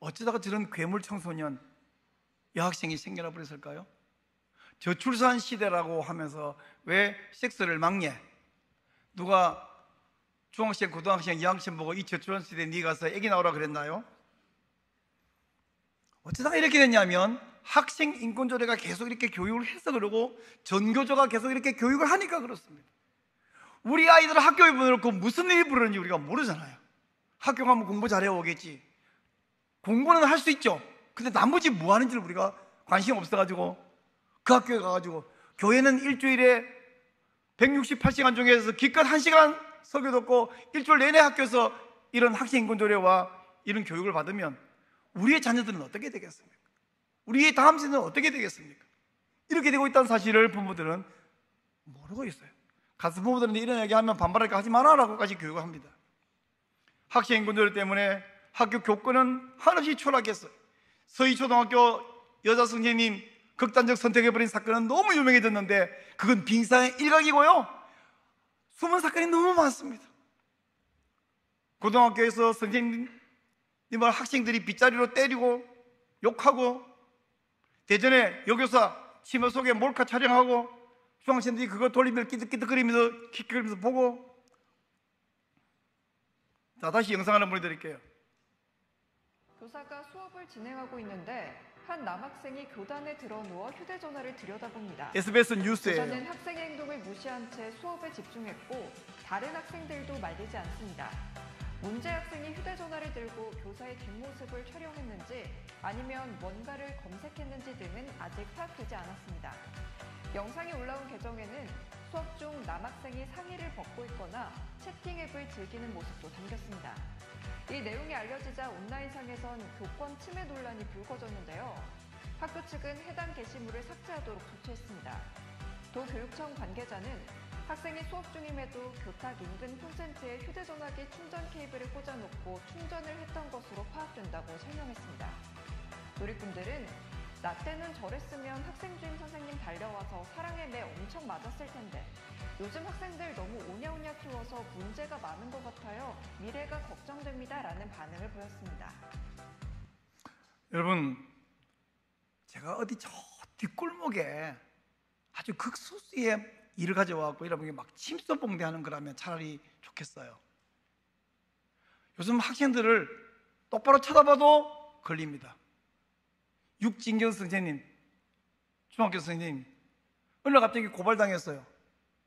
어쩌다가 저런 괴물 청소년 여학생이 생겨나 버렸을까요? 저출산 시대라고 하면서 왜 섹스를 막냐? 누가 중학생, 고등학생, 여학생 보고 이 저출산 시대에 네 가서 애기 나오라 그랬나요? 어쩌다가 이렇게 됐냐면 학생 인권조례가 계속 이렇게 교육을 해서 그러고 전교조가 계속 이렇게 교육을 하니까 그렇습니다. 우리 아이들을 학교에 보내놓고 무슨 일이 벌어지는지 우리가 모르잖아요. 학교 가면 공부 잘해 오겠지. 공부는 할 수 있죠. 근데 나머지 뭐 하는지를 우리가 관심 없어가지고 그 학교에 가가지고 교회는 일주일에 168시간 중에서 기껏 1시간 설교 듣고 일주일 내내 학교에서 이런 학생 인권조례와 이런 교육을 받으면 우리의 자녀들은 어떻게 되겠습니까? 우리의 다음 세대는 어떻게 되겠습니까? 이렇게 되고 있다는 사실을 부모들은 모르고 있어요. 가서 부모들한테 이런 얘기하면 반발할까 하지 마라라고까지 교육을 합니다. 학생 인권조례 때문에 학교 교권은 한없이 추락했어요. 서희초등학교 여자 선생님 극단적 선택해버린 사건은 너무 유명해졌는데 그건 빙산의 일각이고요. 숨은 사건이 너무 많습니다. 고등학교에서 선생님을 학생들이 빗자리로 때리고 욕하고, 대전에 여교사 치마 속에 몰카 촬영하고 중학생들이 그거 돌리면 끼득끼득거리면서 킥거리면서 보고. 자, 다시 영상 하나 보내드릴게요. 교사가 수업을 진행하고 있는데 한 남학생이 교단에 들어누워 휴대전화를 들여다봅니다. SBS 뉴스예요. 교사는 학생의 행동을 무시한 채 수업에 집중했고 다른 학생들도 말리지 않습니다. 문제 학생이 휴대전화를 들고 교사의 뒷모습을 촬영했는지 아니면 뭔가를 검색했는지 등은 아직 파악되지 않았습니다. 영상이 올라온 계정에는 수업 중 남학생이 상의를 벗고 있거나 채팅 앱을 즐기는 모습도 담겼습니다. 이 내용이 알려지자 온라인상에선 교권 침해 논란이 불거졌는데요. 학교 측은 해당 게시물을 삭제하도록 조치했습니다. 도교육청 관계자는 학생이 수업 중임에도 교탁 인근 콘센트에 휴대전화기 충전 케이블을 꽂아놓고 충전을 했던 것으로 파악된다고 설명했습니다. 누리꾼들은 나 때는 저랬으면 학생 주임 선생님 달려와서 사랑에 매 엄청 맞았을 텐데 요즘 학생들 너무 오냐오냐 키워서 문제가 많은 것 같아요. 미래가 걱정됩니다. 라는 반응을 보였습니다. 여러분, 제가 어디 저 뒷골목에 아주 극소수의 일을 가져와갖고 여러분이 막 침소봉대하는 거라면 차라리 좋겠어요. 요즘 학생들을 똑바로 쳐다봐도 걸립니다. 육진경 선생님, 중학교 선생님, 어느 날 갑자기 고발당했어요.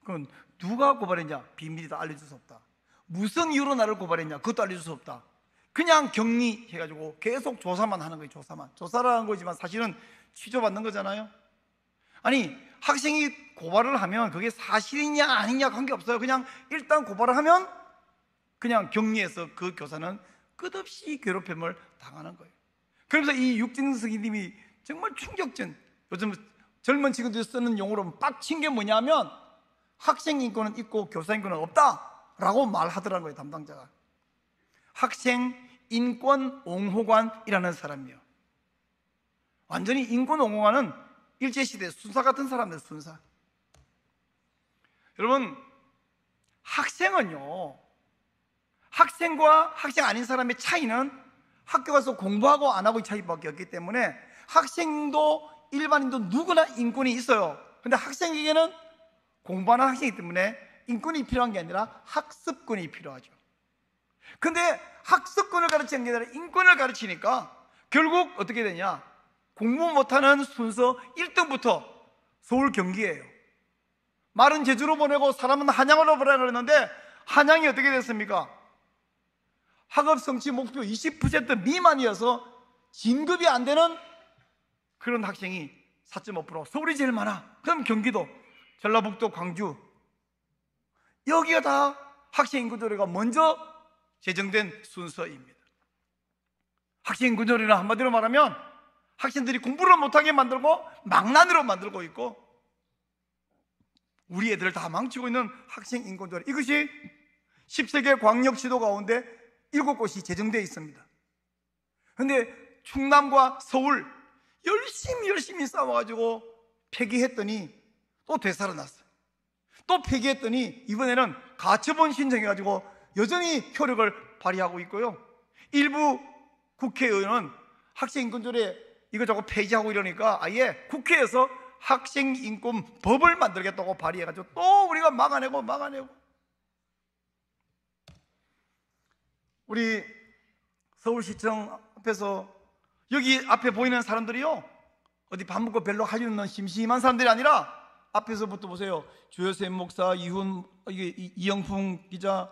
그건 누가 고발했냐? 비밀이다. 알려줄 수 없다. 무슨 이유로 나를 고발했냐? 그것도 알려줄 수 없다. 그냥 격리해가지고 계속 조사만 하는 거예요. 조사를 하는 거지만 사실은 취조받는 거잖아요. 아니, 학생이 고발을 하면 그게 사실이냐 아니냐 관계없어요. 그냥 일단 고발을 하면 그냥 격리해서 그 교사는 끝없이 괴롭힘을 당하는 거예요. 그러면서 이 육진승 선생님이 정말 충격적, 요즘 젊은 친구들이 쓰는 용어로 빡친 게 뭐냐면 학생 인권은 있고 교사 인권은 없다라고 말하더라는 거예요. 담당자가. 학생 인권 옹호관이라는 사람이요. 완전히 인권 옹호관은 일제시대 순사 같은 사람들, 순사. 여러분, 학생은요, 학생과 학생 아닌 사람의 차이는 학교 가서 공부하고 안 하고의 차이밖에 없기 때문에 학생도 일반인도 누구나 인권이 있어요. 근데 학생에게는 공부하는 학생이기 때문에 인권이 필요한 게 아니라 학습권이 필요하죠. 근데 학습권을 가르치는 게 아니라 인권을 가르치니까 결국 어떻게 되냐? 공부 못하는 순서 1등부터 서울 경기예요. 말은 제주로 보내고 사람은 한양으로 보내라 그랬는데 한양이 어떻게 됐습니까? 학업 성취 목표 20% 미만이어서 진급이 안 되는 그런 학생이 4.5%, 서울이 제일 많아. 그럼 경기도, 전라북도, 광주, 여기가 다 학생 인구조례가 먼저 제정된 순서입니다. 학생 인구조례는 한마디로 말하면 학생들이 공부를 못하게 만들고 망난으로 만들고 있고 우리 애들을 다 망치고 있는 학생 인권조례, 이것이 10세계 광역 시도 가운데 7곳이 제정되어 있습니다. 그런데 충남과 서울 열심히 싸워가지고 폐기했더니 또 되살아났어요. 또 폐기했더니 이번에는 가처분 신청해가지고 여전히 효력을 발휘하고 있고요. 일부 국회의원은 학생인권조례 이거 자꾸 폐지하고 이러니까 아예 국회에서 학생인권법을 만들겠다고 발의해가지고 또 우리가 막아내고 우리 서울시청 앞에서 여기 앞에 보이는 사람들이요, 어디 밥 먹고 별로 할 일 없는 심심한 사람들이 아니라 앞에서부터 보세요. 주여셉 목사, 이영풍 기자,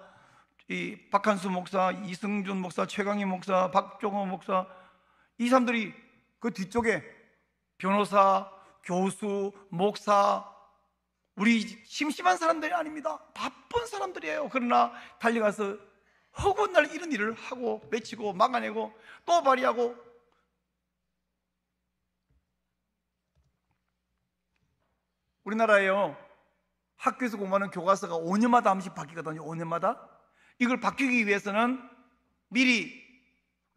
박한수 목사, 이승준 목사, 최강희 목사, 박종호 목사, 이 사람들이 그 뒤쪽에 변호사, 교수, 목사, 우리 심심한 사람들이 아닙니다. 바쁜 사람들이에요. 그러나 달려가서 허구한 날 이런 일을 하고 외치고 막아내고 또 발의하고. 우리나라에요, 학교에서 공부하는 교과서가 5년마다 한 번씩 바뀌거든요. 5년마다. 이걸 바뀌기 위해서는 미리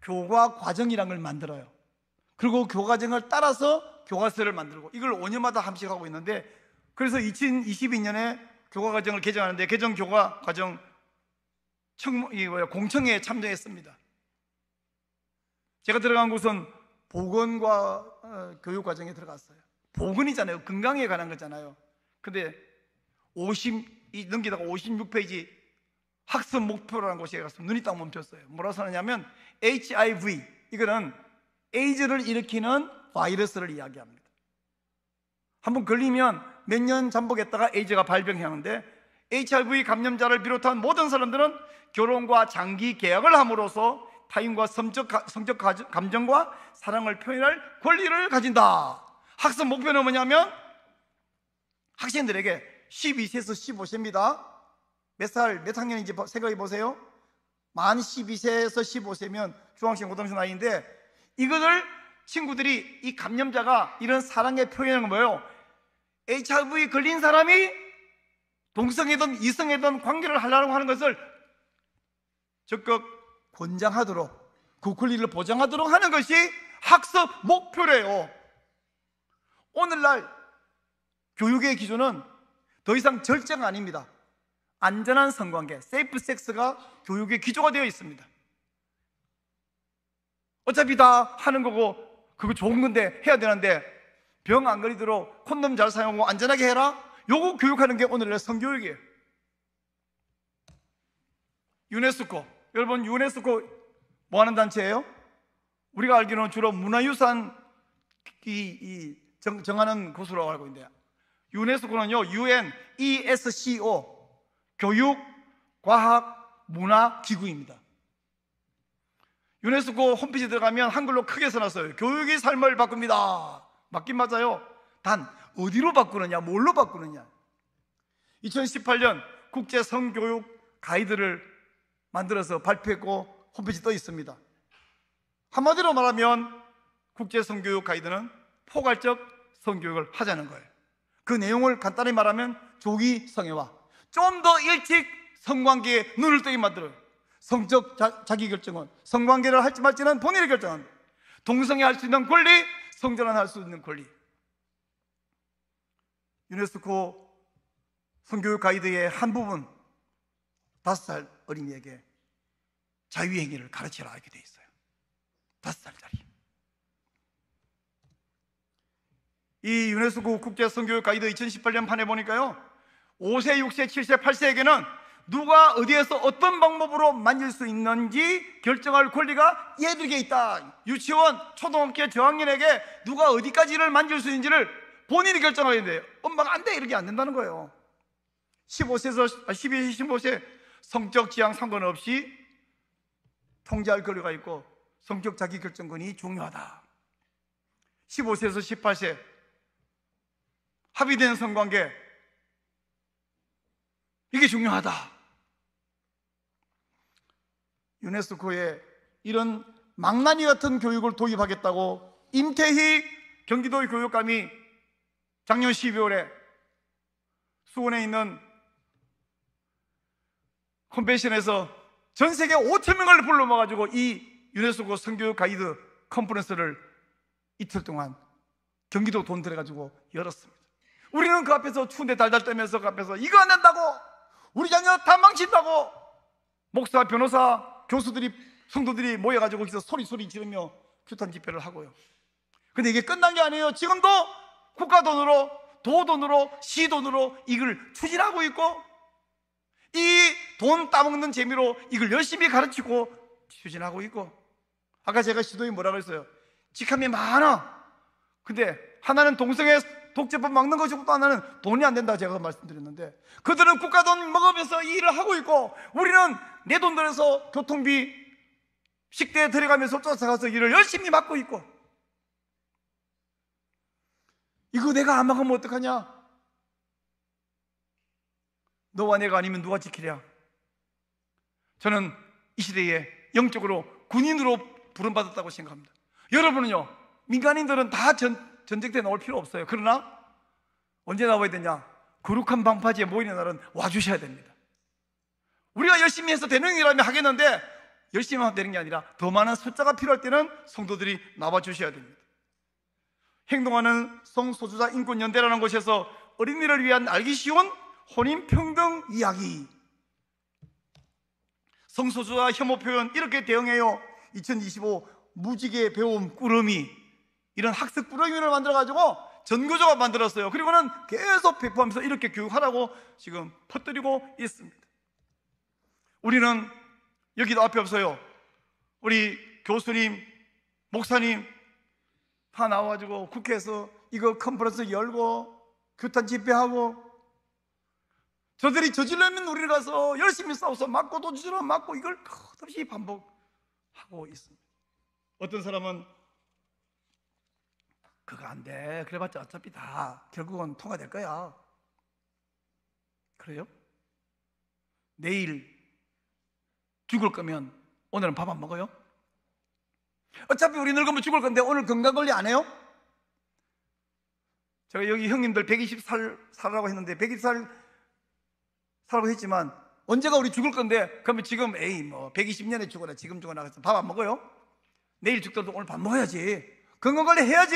교과 과정이라는 걸 만들어요. 그리고 교과정을 따라서 교과서를 만들고, 이걸 5년마다 한 번씩 하고 있는데, 그래서 2022년에 교과과정을 개정하는데 개정 교과과정 공청회에 참여했습니다. 제가 들어간 곳은 보건과 교육 과정에 들어갔어요. 보건이잖아요. 건강에 관한 거잖아요. 근데 넘기다가 56페이지 학습 목표라는 곳에 가서 눈이 딱 멈췄어요. 뭐라고 써놨냐면 HIV, 이거는 에이즈를 일으키는 바이러스를 이야기합니다. 한번 걸리면 몇 년 잠복했다가 에이즈가 발병하는데, HIV 감염자를 비롯한 모든 사람들은 결혼과 장기 계약을 함으로써 타인과 성적 감정과 사랑을 표현할 권리를 가진다. 학습 목표는 뭐냐면 학생들에게 12세에서 15세입니다. 몇 학년인지 생각해 보세요. 만 12세에서 15세면 중학생, 고등학생 나이인데, 이거를 친구들이, 이 감염자가 이런 사랑의 표현은 뭐예요? HIV 걸린 사람이 동성애든 이성애든 관계를 하려고 하는 것을 적극 권장하도록, 그 권리를 보장하도록 하는 것이 학습 목표래요. 오늘날 교육의 기준은 더 이상 절제가 아닙니다. 안전한 성관계, 세이프 섹스가 교육의 기조가 되어 있습니다. 어차피 다 하는 거고 그거 좋은 건데 해야 되는데, 병 안 걸리도록 콘돔 잘 사용하고 안전하게 해라, 요거 교육하는 게 오늘날 성교육이에요. 유네스코, 여러분 유네스코 뭐 하는 단체예요? 우리가 알기로는 주로 문화유산 정하는 곳으로 알고 있는데, 유네스코는요 UNESCO, 교육, 과학, 문화 기구입니다. 유네스코 홈페이지 들어가면 한글로 크게 써놨어요. 교육이 삶을 바꿉니다. 맞긴 맞아요. 단 어디로 바꾸느냐, 뭘로 바꾸느냐. 2018년 국제 성교육 가이드를 만들어서 발표했고 홈페이지에 떠 있습니다. 한마디로 말하면 국제 성교육 가이드는 포괄적 성교육을 하자는 거예요. 그 내용을 간단히 말하면 조기 성애와 좀 더 일찍 성관계에 눈을 뜨게 만들어요. 성적 자기결정은, 성관계를 할지 말지는 본인이 결정합니다. 동성애 할 수 있는 권리, 성전환 할 수 있는 권리. 유네스코 성교육 가이드의 한 부분, 5살 어린이에게 자유행위를 가르치라 이렇게 돼 있어요. 5살짜리. 이 유네스코 국제 성교육 가이드 2018년 판에 보니까요, 5세, 6세, 7세, 8세에게는 누가 어디에서 어떤 방법으로 만질 수 있는지 결정할 권리가 얘들에게 있다. 유치원, 초등학교 저학년에게 누가 어디까지를 만질 수 있는지를 본인이 결정하게 돼요. 엄마가 안 돼, 이렇게 안 된다는 거예요. 12세, 15세 성적 지향 상관없이 통제할 권리가 있고 성적 자기결정권이 중요하다. 15세에서 18세 합의된 성관계, 이게 중요하다. 유네스코에 이런 망나니 같은 교육을 도입하겠다고 임태희 경기도 교육감이 작년 12월에 수원에 있는 컨벤션에서 전 세계 5,000명을 불러 모아가지고 이 유네스코 성교육 가이드 컨퍼런스를 이틀 동안 경기도 돈 들여가지고 열었습니다. 우리는 그 앞에서 추운데 달달 떨면서 그 앞에서 이거 안 된다고, 우리 자녀 다 망친다고, 목사, 변호사, 교수들이, 성도들이 모여가지고 거기서 소리 지르며 규탄 집회를 하고요. 근데 이게 끝난 게 아니에요. 지금도 국가 돈으로, 도 돈으로, 시 돈으로 이걸 추진하고 있고, 이 돈 따먹는 재미로 이걸 열심히 가르치고 추진하고 있고, 아까 제가 시도에 뭐라고 했어요? 직함이 많아. 근데 하나는 동성애 독재법 막는 것이고 또 하나는 돈이 안 된다 제가 말씀드렸는데, 그들은 국가 돈 먹으면서 이 일을 하고 있고 우리는 내 돈 들여서 교통비, 식대에 들어가면서 쫓아가서 일을 열심히 맡고 있고, 이거 내가 안 막으면 어떡하냐? 너와 내가 아니면 누가 지키랴? 저는 이 시대에 영적으로 군인으로 부름받았다고 생각합니다. 여러분은요, 민간인들은 다 전쟁터에 나올 필요 없어요. 그러나 언제 나와야 되냐? 거룩한 방파제에 모이는 날은 와주셔야 됩니다. 우리가 열심히 해서 되는 일이라면 하겠는데, 열심히 하면 되는 게 아니라 더 많은 숫자가 필요할 때는 성도들이 나와주셔야 됩니다. 행동하는 성소수자 인권연대라는 곳에서 어린이를 위한 알기 쉬운 혼인평등 이야기, 성소수자 혐오 표현 이렇게 대응해요. 2025 무지개 배움 꾸러미, 이런 학습 꾸러미를 만들어가지고 전교조가 만들었어요. 그리고는 계속 배포하면서 이렇게 교육하라고 지금 퍼뜨리고 있습니다. 우리는 여기도 앞에 없어요. 우리 교수님, 목사님 다 나와가지고 국회에서 이거 컨퍼런스 열고 규탄 집회하고, 저들이 저질러면 우리를 가서 열심히 싸워서 맞고 또 저질러 맞고, 이걸 끝없이 반복하고 있습니다. 어떤 사람은 그거 안 돼, 그래봤자 어차피 다 결국은 통과될 거야. 그래요? 내일 죽을 거면 오늘은 밥 안 먹어요? 어차피 우리 늙으면 죽을 건데 오늘 건강관리 안 해요? 제가 여기 형님들 120살 살라고 했는데 120살 살라고 했지만 언제가 우리 죽을 건데, 그러면 지금 에이 뭐 120년에 죽어라 지금 죽어라 해서 밥 안 먹어요? 내일 죽더라도 오늘 밥 먹어야지. 건강관리 해야지.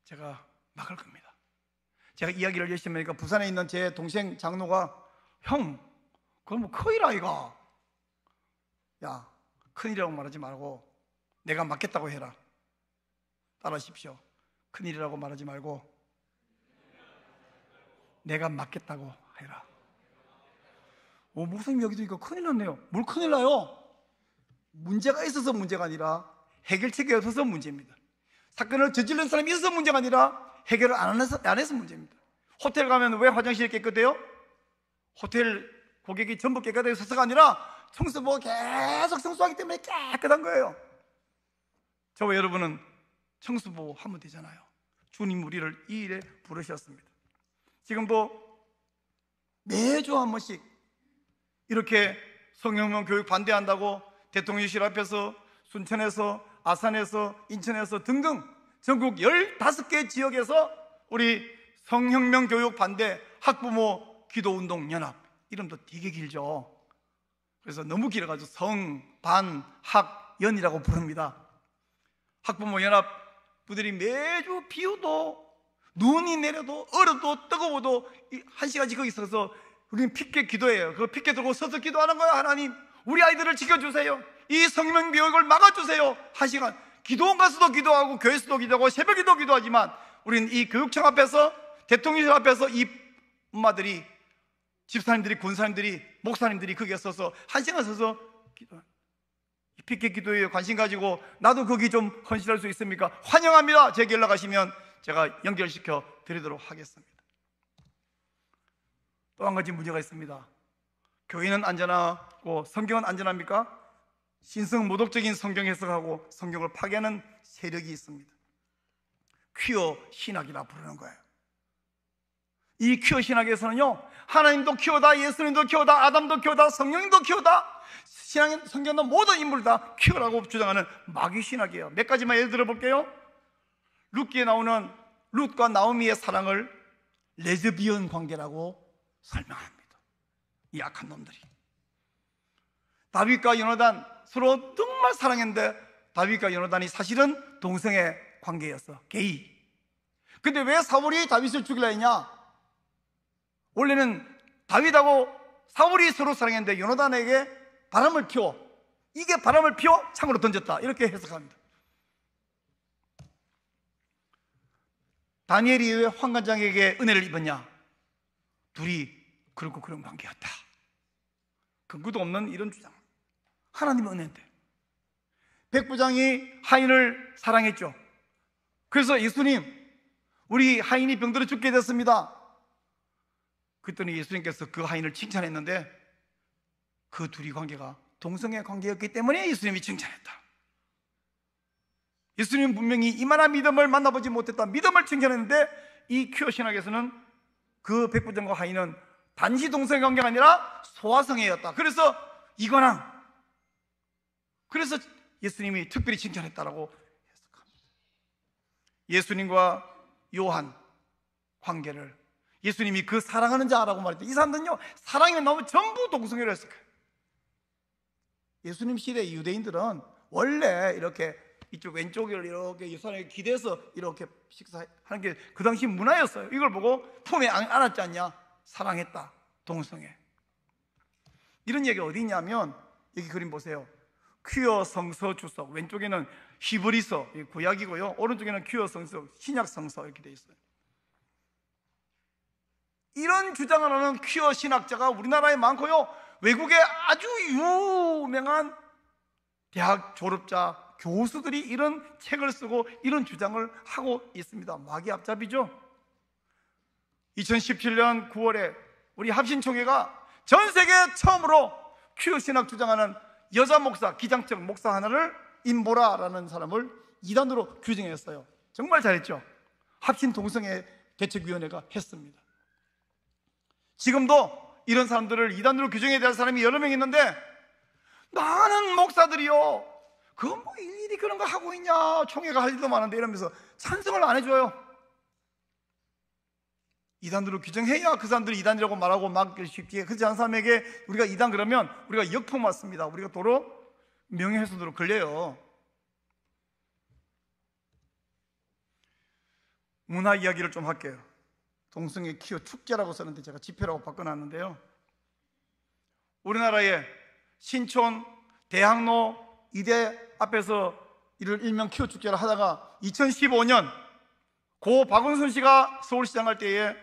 제가 막을 겁니다. 제가 이야기를 열심히 하니까 부산에 있는 제 동생 장로가, 형 그건 뭐 큰일 아이가, 야 큰일이라고 말하지 말고 내가 맡겠다고 해라. 따라하십시오. 큰일이라고 말하지 말고 내가 맡겠다고 해라. 목사님 여기도 이거 큰일 났네요. 뭘 큰일 나요? 문제가 있어서 문제가 아니라 해결책이 없어서 문제입니다. 사건을 저지른 사람이 있어서 문제가 아니라 해결을 안 해서 문제입니다. 호텔 가면 왜 화장실이 깨끗해요? 호텔 고객이 전부 깨끗해서가 아니라 청소부가 계속 청소하기 때문에 깨끗한 거예요. 저와 여러분은 청소부 하면 되잖아요. 주님 우리를 이 일에 부르셨습니다. 지금도 매주 한 번씩 이렇게 성경명 교육 반대한다고 대통령실 앞에서, 순천에서, 아산에서, 인천에서 등등 전국 15개 지역에서 우리 성혁명 교육 반대 학부모 기도운동 연합, 이름도 되게 길죠. 그래서 너무 길어가지고 성, 반, 학, 연이라고 부릅니다. 학부모 연합 부들이 매주 비 오도 눈이 내려도 얼어도 뜨거워도 1시간씩 거기 있어서 우리는 핏게 기도해요. 그 핏게 들고 서서 기도하는 거예요. 하나님 우리 아이들을 지켜주세요. 이 성명 교육을 막아주세요. 1시간 기도원 가서도 기도하고 교회에서도 기도하고 새벽에도 기도하지만 우리는 이 교육청 앞에서, 대통령실 앞에서 이 엄마들이, 집사님들이, 권사님들이, 목사님들이 거기에 서서 1시간 서서 기도합니다. 핏게 기도에 관심 가지고 나도 거기 좀 헌신할 수 있습니까? 환영합니다. 제게 연락하시면 제가 연결시켜 드리도록 하겠습니다. 또 한 가지 문제가 있습니다. 교회는 안전하고 성경은 안전합니까? 신성 모독적인 성경 해석하고 성경을 파괴하는 세력이 있습니다. 퀴어 신학이라 부르는 거예요. 이 퀴어 신학에서는요, 하나님도 퀴어다, 예수님도 퀴어다, 아담도 퀴어다, 성령님도 퀴어다, 성경의 모든 인물 다 퀴어라고 주장하는 마귀 신학이에요. 몇 가지만 예를 들어 볼게요. 룻기에 나오는 룻과 나오미의 사랑을 레즈비언 관계라고 설명합니다. 이 악한 놈들이. 다윗과 요나단 서로 정말 사랑했는데 다윗과 요나단이 사실은 동성애 관계였어. 게이. 근데 왜 사울이 다윗을 죽이려 했냐? 원래는 다윗하고 사울이 서로 사랑했는데 요나단에게 바람을 피워, 이게 바람을 피워 창으로 던졌다, 이렇게 해석합니다. 다니엘이 왜 환관장에게 은혜를 입었냐? 둘이 그렇고 그런 관계였다. 근거도 없는 이런 주장. 하나님의 은혜인데. 백부장이 하인을 사랑했죠. 그래서 예수님, 우리 하인이 병들어 죽게 됐습니다. 그랬더니 예수님께서 그 하인을 칭찬했는데 그 둘이 관계가 동성애 관계였기 때문에 예수님이 칭찬했다. 예수님은 분명히 이만한 믿음을 만나보지 못했다, 믿음을 칭찬했는데 이 퀴어 신학에서는 그 백부장과 하인은 단지 동성애 관계가 아니라 소아성애였다. 그래서 이관왕, 그래서 예수님이 특별히 칭찬했다라고 해석합니다. 예수님과 요한 관계를 예수님이 그 사랑하는 자라고 말했다. 이 사람들은요, 사랑이면 너무 전부 동성애를 했을 거예요. 예수님 시대 유대인들은 원래 이렇게 이쪽 왼쪽을 이렇게 예수님에게 기대서 이렇게 식사하는 게 그 당시 문화였어요. 이걸 보고 품에 안았지 않냐? 사랑했다. 동성애. 이런 얘기가 어디 있냐면 여기 그림 보세요. 퀴어 성서 주석, 왼쪽에는 히브리서, 구약이고요. 오른쪽에는 퀴어 성서, 신약 성서 이렇게 되어 있어요. 이런 주장을 하는 퀴어 신학자가 우리나라에 많고요. 외국에 아주 유명한 대학 졸업자, 교수들이 이런 책을 쓰고 이런 주장을 하고 있습니다. 마귀 앞잡이죠. 2017년 9월에 우리 합신총회가 전 세계 처음으로 퀴어 신학 주장하는 여자 목사, 기장적 목사 하나를 임보라라는 사람을 이단으로 규정했어요. 정말 잘했죠. 합신 동성애 대책위원회가 했습니다. 지금도 이런 사람들을 이단으로 규정해야 될 사람이 여러 명 있는데, 많은 목사들이요, 그거 뭐 일일이 그런 거 하고 있냐, 총회가 할 일도 많은데 이러면서 찬성을 안 해줘요. 이단으로 규정해야 그 사람들이 이단이라고 말하고 막 쉽게, 그렇지 않은 사람에게 우리가 이단 그러면 우리가 역풍 맞습니다. 우리가 도로 명예훼손으로 걸려요. 문화 이야기를 좀 할게요. 동성애 퀴어 축제라고 썼는데 제가 집회라고 바꿔놨는데요. 우리나라의 신촌, 대학로, 이대 앞에서 이를 일명 퀴어 축제를 하다가 2015년 고 박원순 씨가 서울시장 할 때에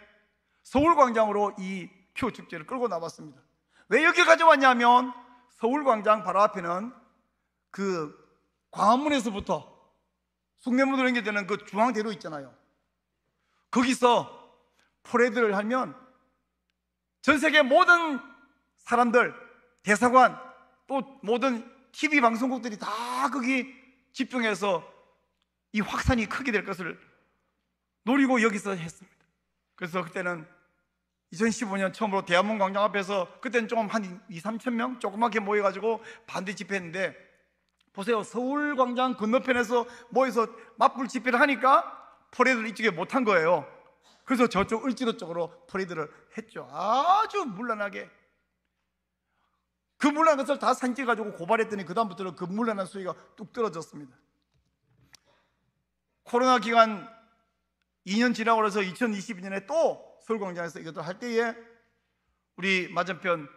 서울광장으로 이 퀴어 축제를 끌고 나왔습니다. 왜 여기 가져왔냐면 서울광장 바로 앞에는 그 광화문에서부터 숭례문으로 연결되는 그 중앙대로 있잖아요. 거기서 퍼레이드를 하면 전 세계 모든 사람들, 대사관, 또 모든 TV 방송국들이 다 거기 집중해서 이 확산이 크게 될 것을 노리고 여기서 했습니다. 그래서 그때는 2015년 처음으로 대한문 광장 앞에서, 그때는 조금 한 2, 3천 명 조그맣게 모여가지고 반대 집회했는데, 보세요. 서울광장 건너편에서 모여서 맞불 집회를 하니까 퍼레이드를 이쪽에 못한 거예요. 그래서 저쪽 을지로 쪽으로 퍼레이드를 했죠. 아주 문란하게. 그 문란한 것을 다 사진 찍어가지고 고발했더니 그 다음부터는 그 문란한 수위가 뚝 떨어졌습니다. 코로나 기간 2년 지나고 나서 2022년에 또 서울광장에서 이것도 할 때에 우리 맞은편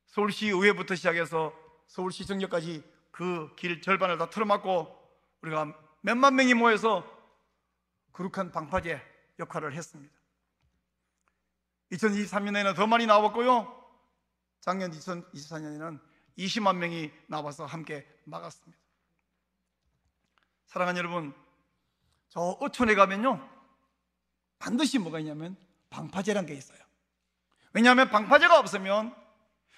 서울시 의회부터 시작해서 서울시청역까지 그 길 절반을 다 틀어막고 우리가 몇만 명이 모여서 거룩한 방파제 역할을 했습니다. 2023년에는 더 많이 나왔고요. 작년 2024년에는 20만 명이 나와서 함께 막았습니다. 사랑하는 여러분, 저 어촌에 가면요 반드시 뭐가 있냐면 방파제란 게 있어요. 왜냐하면 방파제가 없으면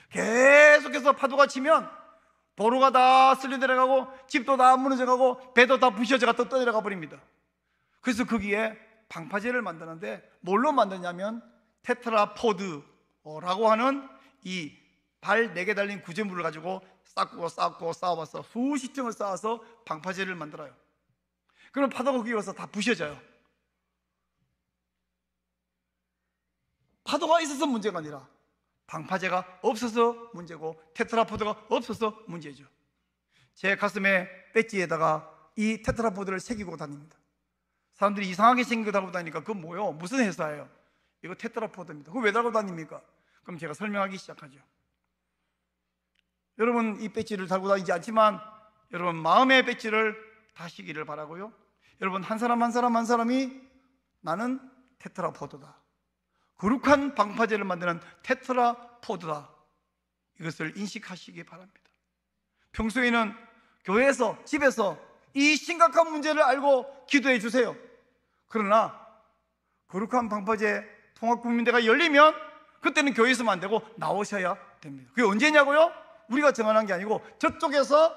계속해서 파도가 치면 도로가 다 쓸려 내려가고 집도 다 무너져가고 배도 다 부셔져가 또 떠내려가 버립니다. 그래서 거기에 방파제를 만드는데 뭘로 만드냐면 테트라포드라고 하는 이 발 4개 달린 구조물을 가지고 쌓고 쌓아와서 수십 층을 쌓아서 방파제를 만들어요. 그럼 파도가 거기 와서 다 부셔져요. 파도가 있어서 문제가 아니라 방파제가 없어서 문제고 테트라포드가 없어서 문제죠. 제 가슴에 배지에다가 이 테트라포드를 새기고 다닙니다. 사람들이 이상하게 생긴 거 달고 다니니까 그건 뭐예요? 무슨 회사예요? 이거 테트라포드입니다. 그거 왜 달고 다닙니까? 그럼 제가 설명하기 시작하죠. 여러분 이 배지를 달고 다니지 않지만 여러분 마음의 배지를 다시기를 바라고요. 여러분 한 사람 한 사람이 나는 테트라포드다, 거룩한 방파제를 만드는 테트라포드다, 이것을 인식하시기 바랍니다. 평소에는 교회에서, 집에서 이 심각한 문제를 알고 기도해 주세요. 그러나 거룩한 방파제 통합국민대가 열리면 그때는 교회에 있으면 안 되고 나오셔야 됩니다. 그게 언제냐고요? 우리가 정하는 게 아니고 저쪽에서,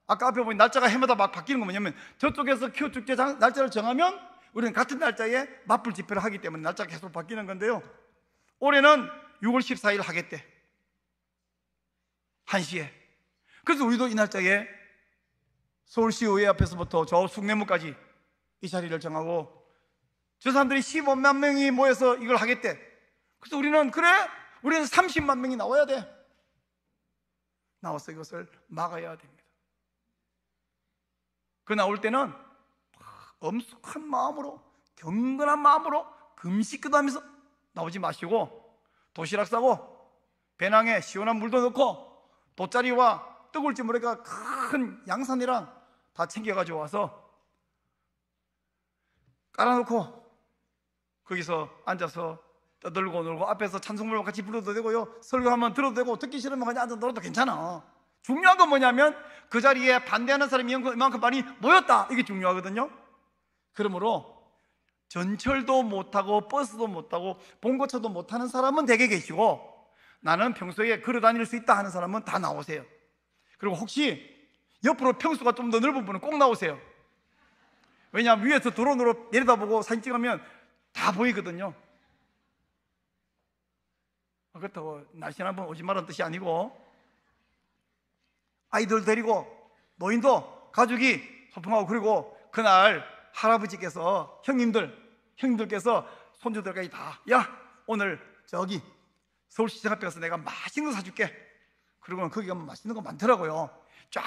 아까 앞에 보니 날짜가 해마다 막 바뀌는 거 뭐냐면 저쪽에서 퀴어 축제 날짜를 정하면 우리는 같은 날짜에 맞불 집회를 하기 때문에 날짜가 계속 바뀌는 건데요. 올해는 6월 14일 하겠대, 1시에. 그래서 우리도 이 날짜에 서울시 의회 앞에서부터 저 숭례문까지 이 자리를 정하고 저 사람들이 15만 명이 모여서 이걸 하겠대. 그래서 우리는 30만 명이 나와야 돼. 나와서 이것을 막아야 됩니다. 그 나올 때는 엄숙한 마음으로, 경건한 마음으로 금식 기도하면서 나오지 마시고 도시락 싸고 배낭에 시원한 물도 넣고 돗자리와 뜨거울지 모르니까 큰 양산이랑 다 챙겨가지고 와서 깔아놓고 거기서 앉아서 떠들고 놀고 앞에서 찬송물 같이 불러도 되고요, 설교하면 들어도 되고, 듣기 싫으면 그냥 앉아 놀아도 괜찮아. 중요한 건 뭐냐면 그 자리에 반대하는 사람이 이만큼 많이 모였다, 이게 중요하거든요. 그러므로 전철도 못하고 버스도 못하고 봉고차도 못하는 사람은 댁에 계시고, 나는 평소에 걸어 다닐 수 있다 하는 사람은 다 나오세요. 그리고 혹시 옆으로 평수가 좀 더 넓은 분은 꼭 나오세요. 왜냐하면 위에서 드론으로 내려다보고 사진 찍으면 다 보이거든요. 그렇다고 날씬한 분 오지 말라는 뜻이 아니고, 아이들 데리고 노인도 가족이 소풍하고, 그리고 그날 할아버지께서 형님들께서 손주들까지 다, 야 오늘 저기 서울시청 앞에 가서 내가 맛있는 거 사줄게. 그리고는 거기 가면 맛있는 거 많더라고요. 쫙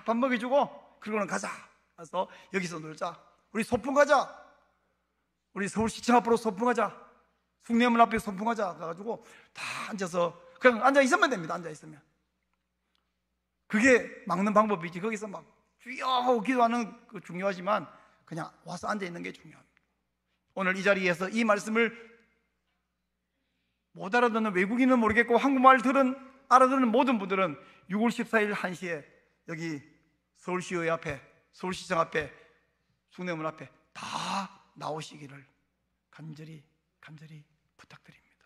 밥 먹여주고, 그리고는 가자. 그래서 여기서 놀자. 우리 소풍 가자. 우리 서울시청 앞으로 소풍 가자. 숭례문 앞에 소풍 가자. 가가지고 다 앉아서 그냥 앉아 있으면 됩니다. 앉아 있으면. 그게 막는 방법이지. 거기서 막 주여 하고 기도하는 거 중요하지만 그냥 와서 앉아 있는 게 중요합니다. 오늘 이 자리에서 이 말씀을 못 알아듣는 외국인은 모르겠고 한국말 알아듣는 모든 분들은 6월 14일 1시에 여기 서울시의회 앞에, 서울시청 앞에, 숭례문 앞에 다 나오시기를 간절히 부탁드립니다.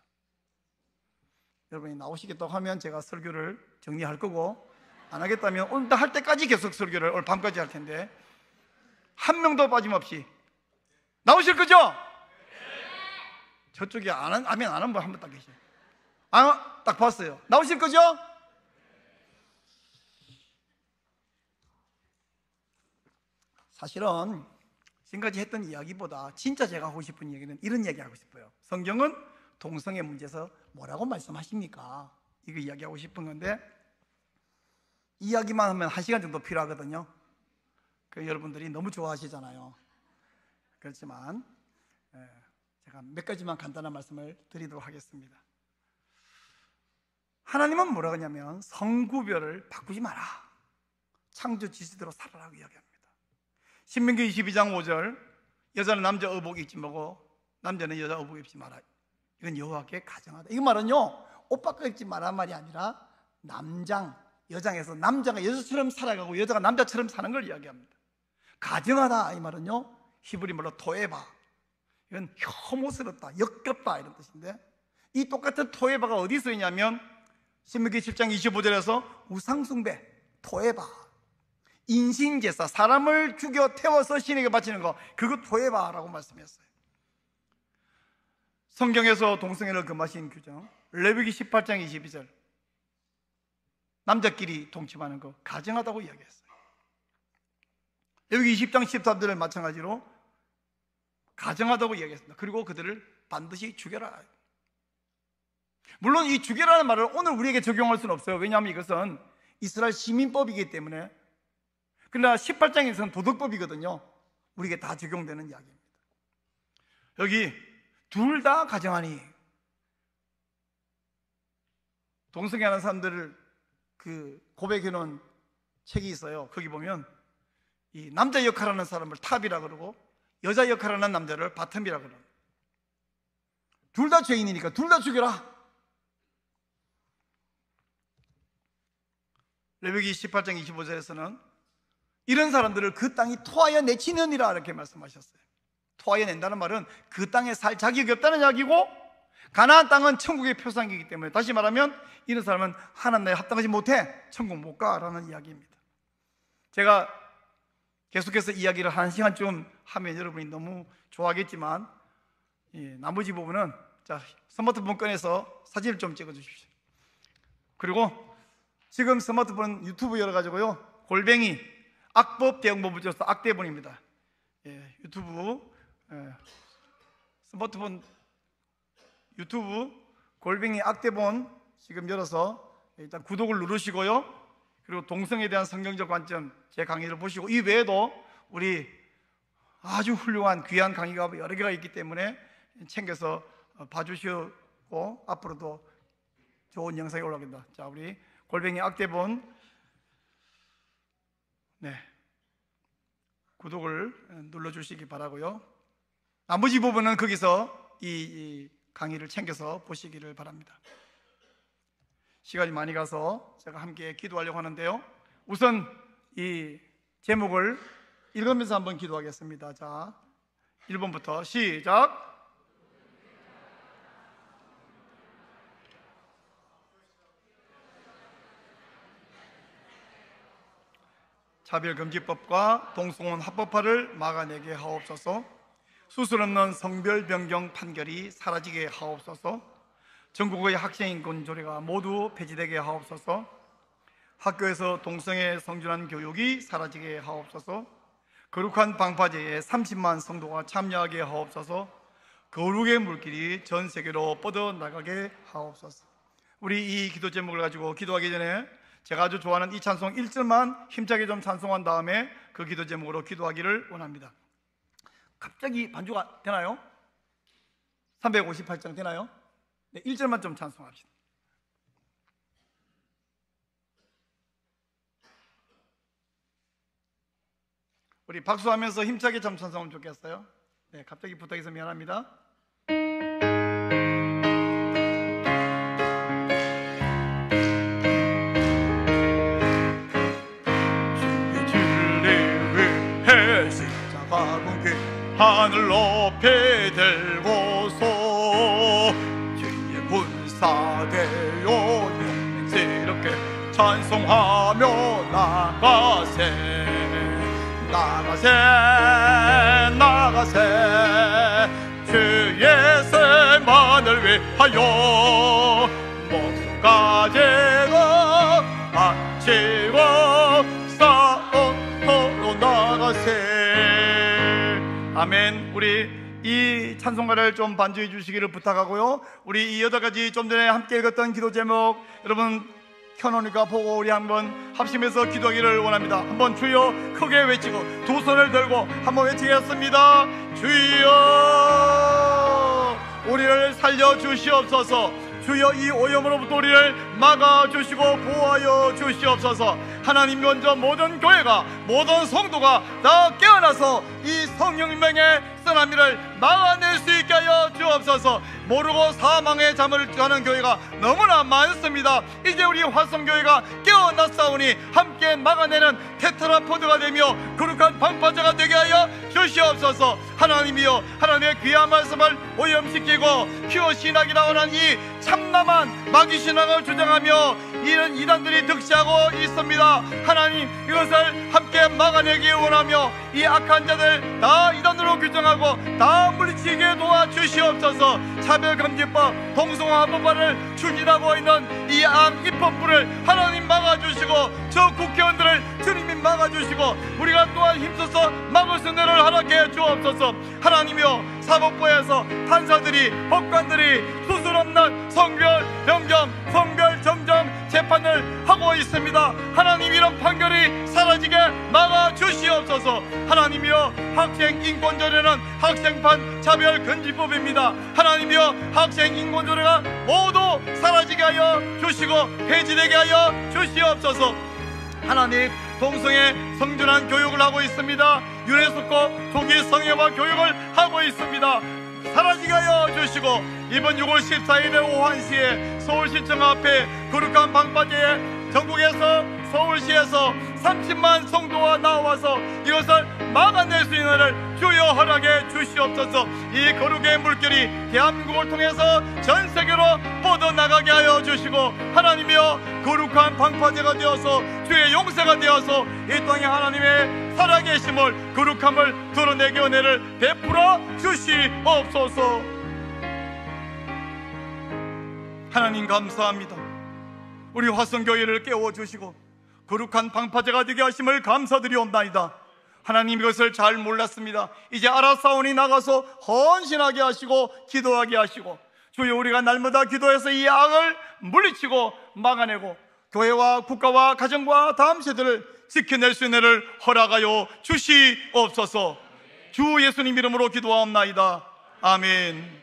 여러분이 나오시겠다고 하면 제가 설교를 정리할 거고, 안 하겠다면 오늘 할 때까지 계속 설교를 오늘 밤까지 할 텐데 한 명도 빠짐없이 나오실 거죠? 저쪽에 아멘 안 하는 분 한 분 딱 계셔요. 딱 봤어요. 나오실 거죠? 사실은 지금까지 했던 이야기보다 진짜 제가 하고 싶은 얘기는 이런 이야기 하고 싶어요. 성경은 동성애 문제에서 뭐라고 말씀하십니까? 이거 이야기하고 싶은 건데, 이야기만 하면 1시간 정도 필요하거든요. 여러분들이 너무 좋아하시잖아요. 그렇지만 제가 몇 가지만 간단한 말씀을 드리도록 하겠습니다. 하나님은 뭐라고 하냐면 성구별을 바꾸지 마라. 창조 지시대로 살아라고 이야기합니다. 신명기 22장 5절, 여자는 남자 의복 입지 말고 남자는 여자 의복 입지 마라. 이건 여호와께 가정하다. 이 말은요, 옷 바꿔 입지 마란 말이 아니라 여장에서 남자가 여자처럼 살아가고 여자가 남자처럼 사는 걸 이야기합니다. 가정하다 이 말은요, 히브리 말로 토에바, 이건 혐오스럽다, 역겹다 이런 뜻인데, 이 똑같은 토에바가 어디 쓰이냐면 신명기 7장 25절에서 우상숭배, 토에바, 인신제사, 사람을 죽여 태워서 신에게 바치는 거, 그거 토에바라고 말씀했어요. 성경에서 동성애를 금하신 규정, 레위기 18장 22절, 남자끼리 동침하는 거 가정하다고 이야기했어요. 레위기 20장 13절을 마찬가지로 가정하다고 이야기했습니다. 그리고 그들을 반드시 죽여라. 물론 이 죽여라는 말을 오늘 우리에게 적용할 수는 없어요. 왜냐하면 이것은 이스라엘 시민법이기 때문에. 그러나 18장에서는 도덕법이거든요. 우리에게 다 적용되는 이야기입니다. 여기 둘 다 가정하니, 동성애하는 사람들을 고백해놓은 책이 있어요. 거기 보면 이 남자 역할하는 사람을 탑이라 그러고 여자 역할하는 남자를 바텀이라 그러고, 둘 다 죄인이니까 둘 다 죽여라. 레위기 18장 25절에서는 이런 사람들을 그 땅이 토하여 내치느니라 이렇게 말씀하셨어요. 토하여 낸다는 말은 그 땅에 살 자격이 없다는 이야기고, 가나안 땅은 천국의 표상이기 때문에, 다시 말하면 이런 사람은 하나님 나라에 합당하지 못해 천국 못 가라는 이야기입니다. 제가 계속해서 이야기를 1시간쯤 하면 여러분이 너무 좋아하겠지만, 나머지 부분은 자, 스마트폰 꺼내서 사진을 좀 찍어 주십시오. 그리고 지금 스마트폰 유튜브 열어가지고요, 골뱅이 악법 대응법을 줘서 악대본입니다. 유튜브 스마트폰 유튜브 골뱅이 악대본 지금 열어서 일단 구독을 누르시고요, 그리고 동성애에 대한 성경적 관점 제 강의를 보시고, 이 외에도 우리 아주 훌륭한 귀한 강의가 여러 개가 있기 때문에 챙겨서 봐주시고 앞으로도 좋은 영상이 올라옵니다. 자, 우리 골뱅이 악대본 구독을 눌러주시기 바라고요. 나머지 부분은 거기서 이 강의를 챙겨서 보시기를 바랍니다. 시간이 많이 가서 제가 함께 기도하려고 하는데요. 우선 이 제목을 읽으면서 한번 기도하겠습니다. 자, 1번부터 시작. 차별금지법과 동성혼 합법화를 막아내게 하옵소서. 수술 없는 성별 변경 판결이 사라지게 하옵소서. 전국의 학생인권 조례가 모두 폐지되게 하옵소서. 학교에서 동성애 성전환 교육이 사라지게 하옵소서. 거룩한 방파제에 30만 성도가 참여하게 하옵소서. 거룩의 물길이 전 세계로 뻗어나가게 하옵소서. 우리 이 기도 제목을 가지고 기도하기 전에 제가 아주 좋아하는 이 찬송 1절만 힘차게 좀 찬송한 다음에 그 기도 제목으로 기도하기를 원합니다. 갑자기 반주가 되나요? 358장 되나요? 네, 1절만 좀 찬송합시다. 우리 박수하면서 힘차게 좀 찬송하면 좋겠어요. 네, 갑자기 부탁해서 미안합니다. 하늘 높이 들고서 주의 군사되어 용맹스럽게 찬송하며 나가세 나가세 나가세 주 예수만을 위하여 목숨 가지고 바치고 싸움터로 나가세. 아멘. 우리 이 찬송가를 좀 반주해 주시기를 부탁하고요. 우리 이 8가지 좀 전에 함께 읽었던 기도 제목 여러분 켜놓으니까 보고 우리 한번 합심해서 기도하기를 원합니다. 한번 주여 크게 외치고 두 손을 들고 한번 외치겠습니다. 주여 우리를 살려주시옵소서. 주여 이 오염으로부터 우리를 막아주시고 보호하여 주시옵소서. 하나님 먼저 모든 교회가 모든 성도가 다 깨어나서 이 성령님의 쓰나미를 막아낼 수 있게 하여 주옵소서. 모르고 사망의 잠을 자는 교회가 너무나 많습니다. 이제 우리 화성교회가 깨어났사오니 함께 막아내는 테트라포드가 되며 거룩한 방파제가 되게 하여 주시옵소서. 하나님이여 하나님의 귀한 말씀을 오염시키고 퓨어신학이라고 하는 이 참남한 마귀신학을 주장하며 이런 이단들이 득세하고 있습니다. 하나님 이것을 함께 막아내기 원하며 이 악한 자들 다 이단으로 규정하고 다 물리치게 도와주시옵소서. 차별금지법 동성화법안을 추진하고 있는 이 암 입법부를 하나님 막아주시고 저 국회의원들을 주님이 막아주시고 우리가 또한 힘써서 막을 수 있는 일을 허락해 주옵소서. 하나님이여 사법부에서 판사들이 법관들이 수술 없는 성별 변경 성별 정정 재판을 하고 있습니다. 하나님 이런 판결이 사라지게 막아주시옵소서. 하나님이여 학생 인권조례는 학생판 차별금지법입니다. 하나님이여 학생 인권조례가 모두 사라지게 하여 주시고 폐지되게 하여 주시옵소서. 하나님 동성애 성전환 교육을 하고 있습니다. 유네스코 조기 성애화 교육을 하고 있습니다. 사라지게 하여 주시고 이번 6월 14일에 오후 1시에 서울시청 앞에 거룩한 방파제에 전국에서 서울시에서 30만 성도가 나와서 이것을 막아낼 수 있는 일을 주여 허락해 주시옵소서. 이 거룩의 물결이 대한민국을 통해서 전 세계로 뻗어나가게 하여 주시고 하나님이여 거룩한 방파제가 되어서 주의 용세가 되어서 이 땅에 하나님의 살아계심을 거룩함을 드러내게 은혜를 베풀어 주시옵소서. 하나님 감사합니다. 우리 화성교회를 깨워주시고 거룩한 방파제가 되게 하심을 감사드리옵나이다. 하나님 이것을 잘 몰랐습니다. 이제 알아싸우니 나가서 헌신하게 하시고 기도하게 하시고 주여 우리가 날마다 기도해서 이 악을 물리치고 막아내고 교회와 국가와 가정과 다음 세대를 지켜낼 수 있는 일을 허락하여 주시옵소서. 주 예수님 이름으로 기도하옵나이다. 아멘.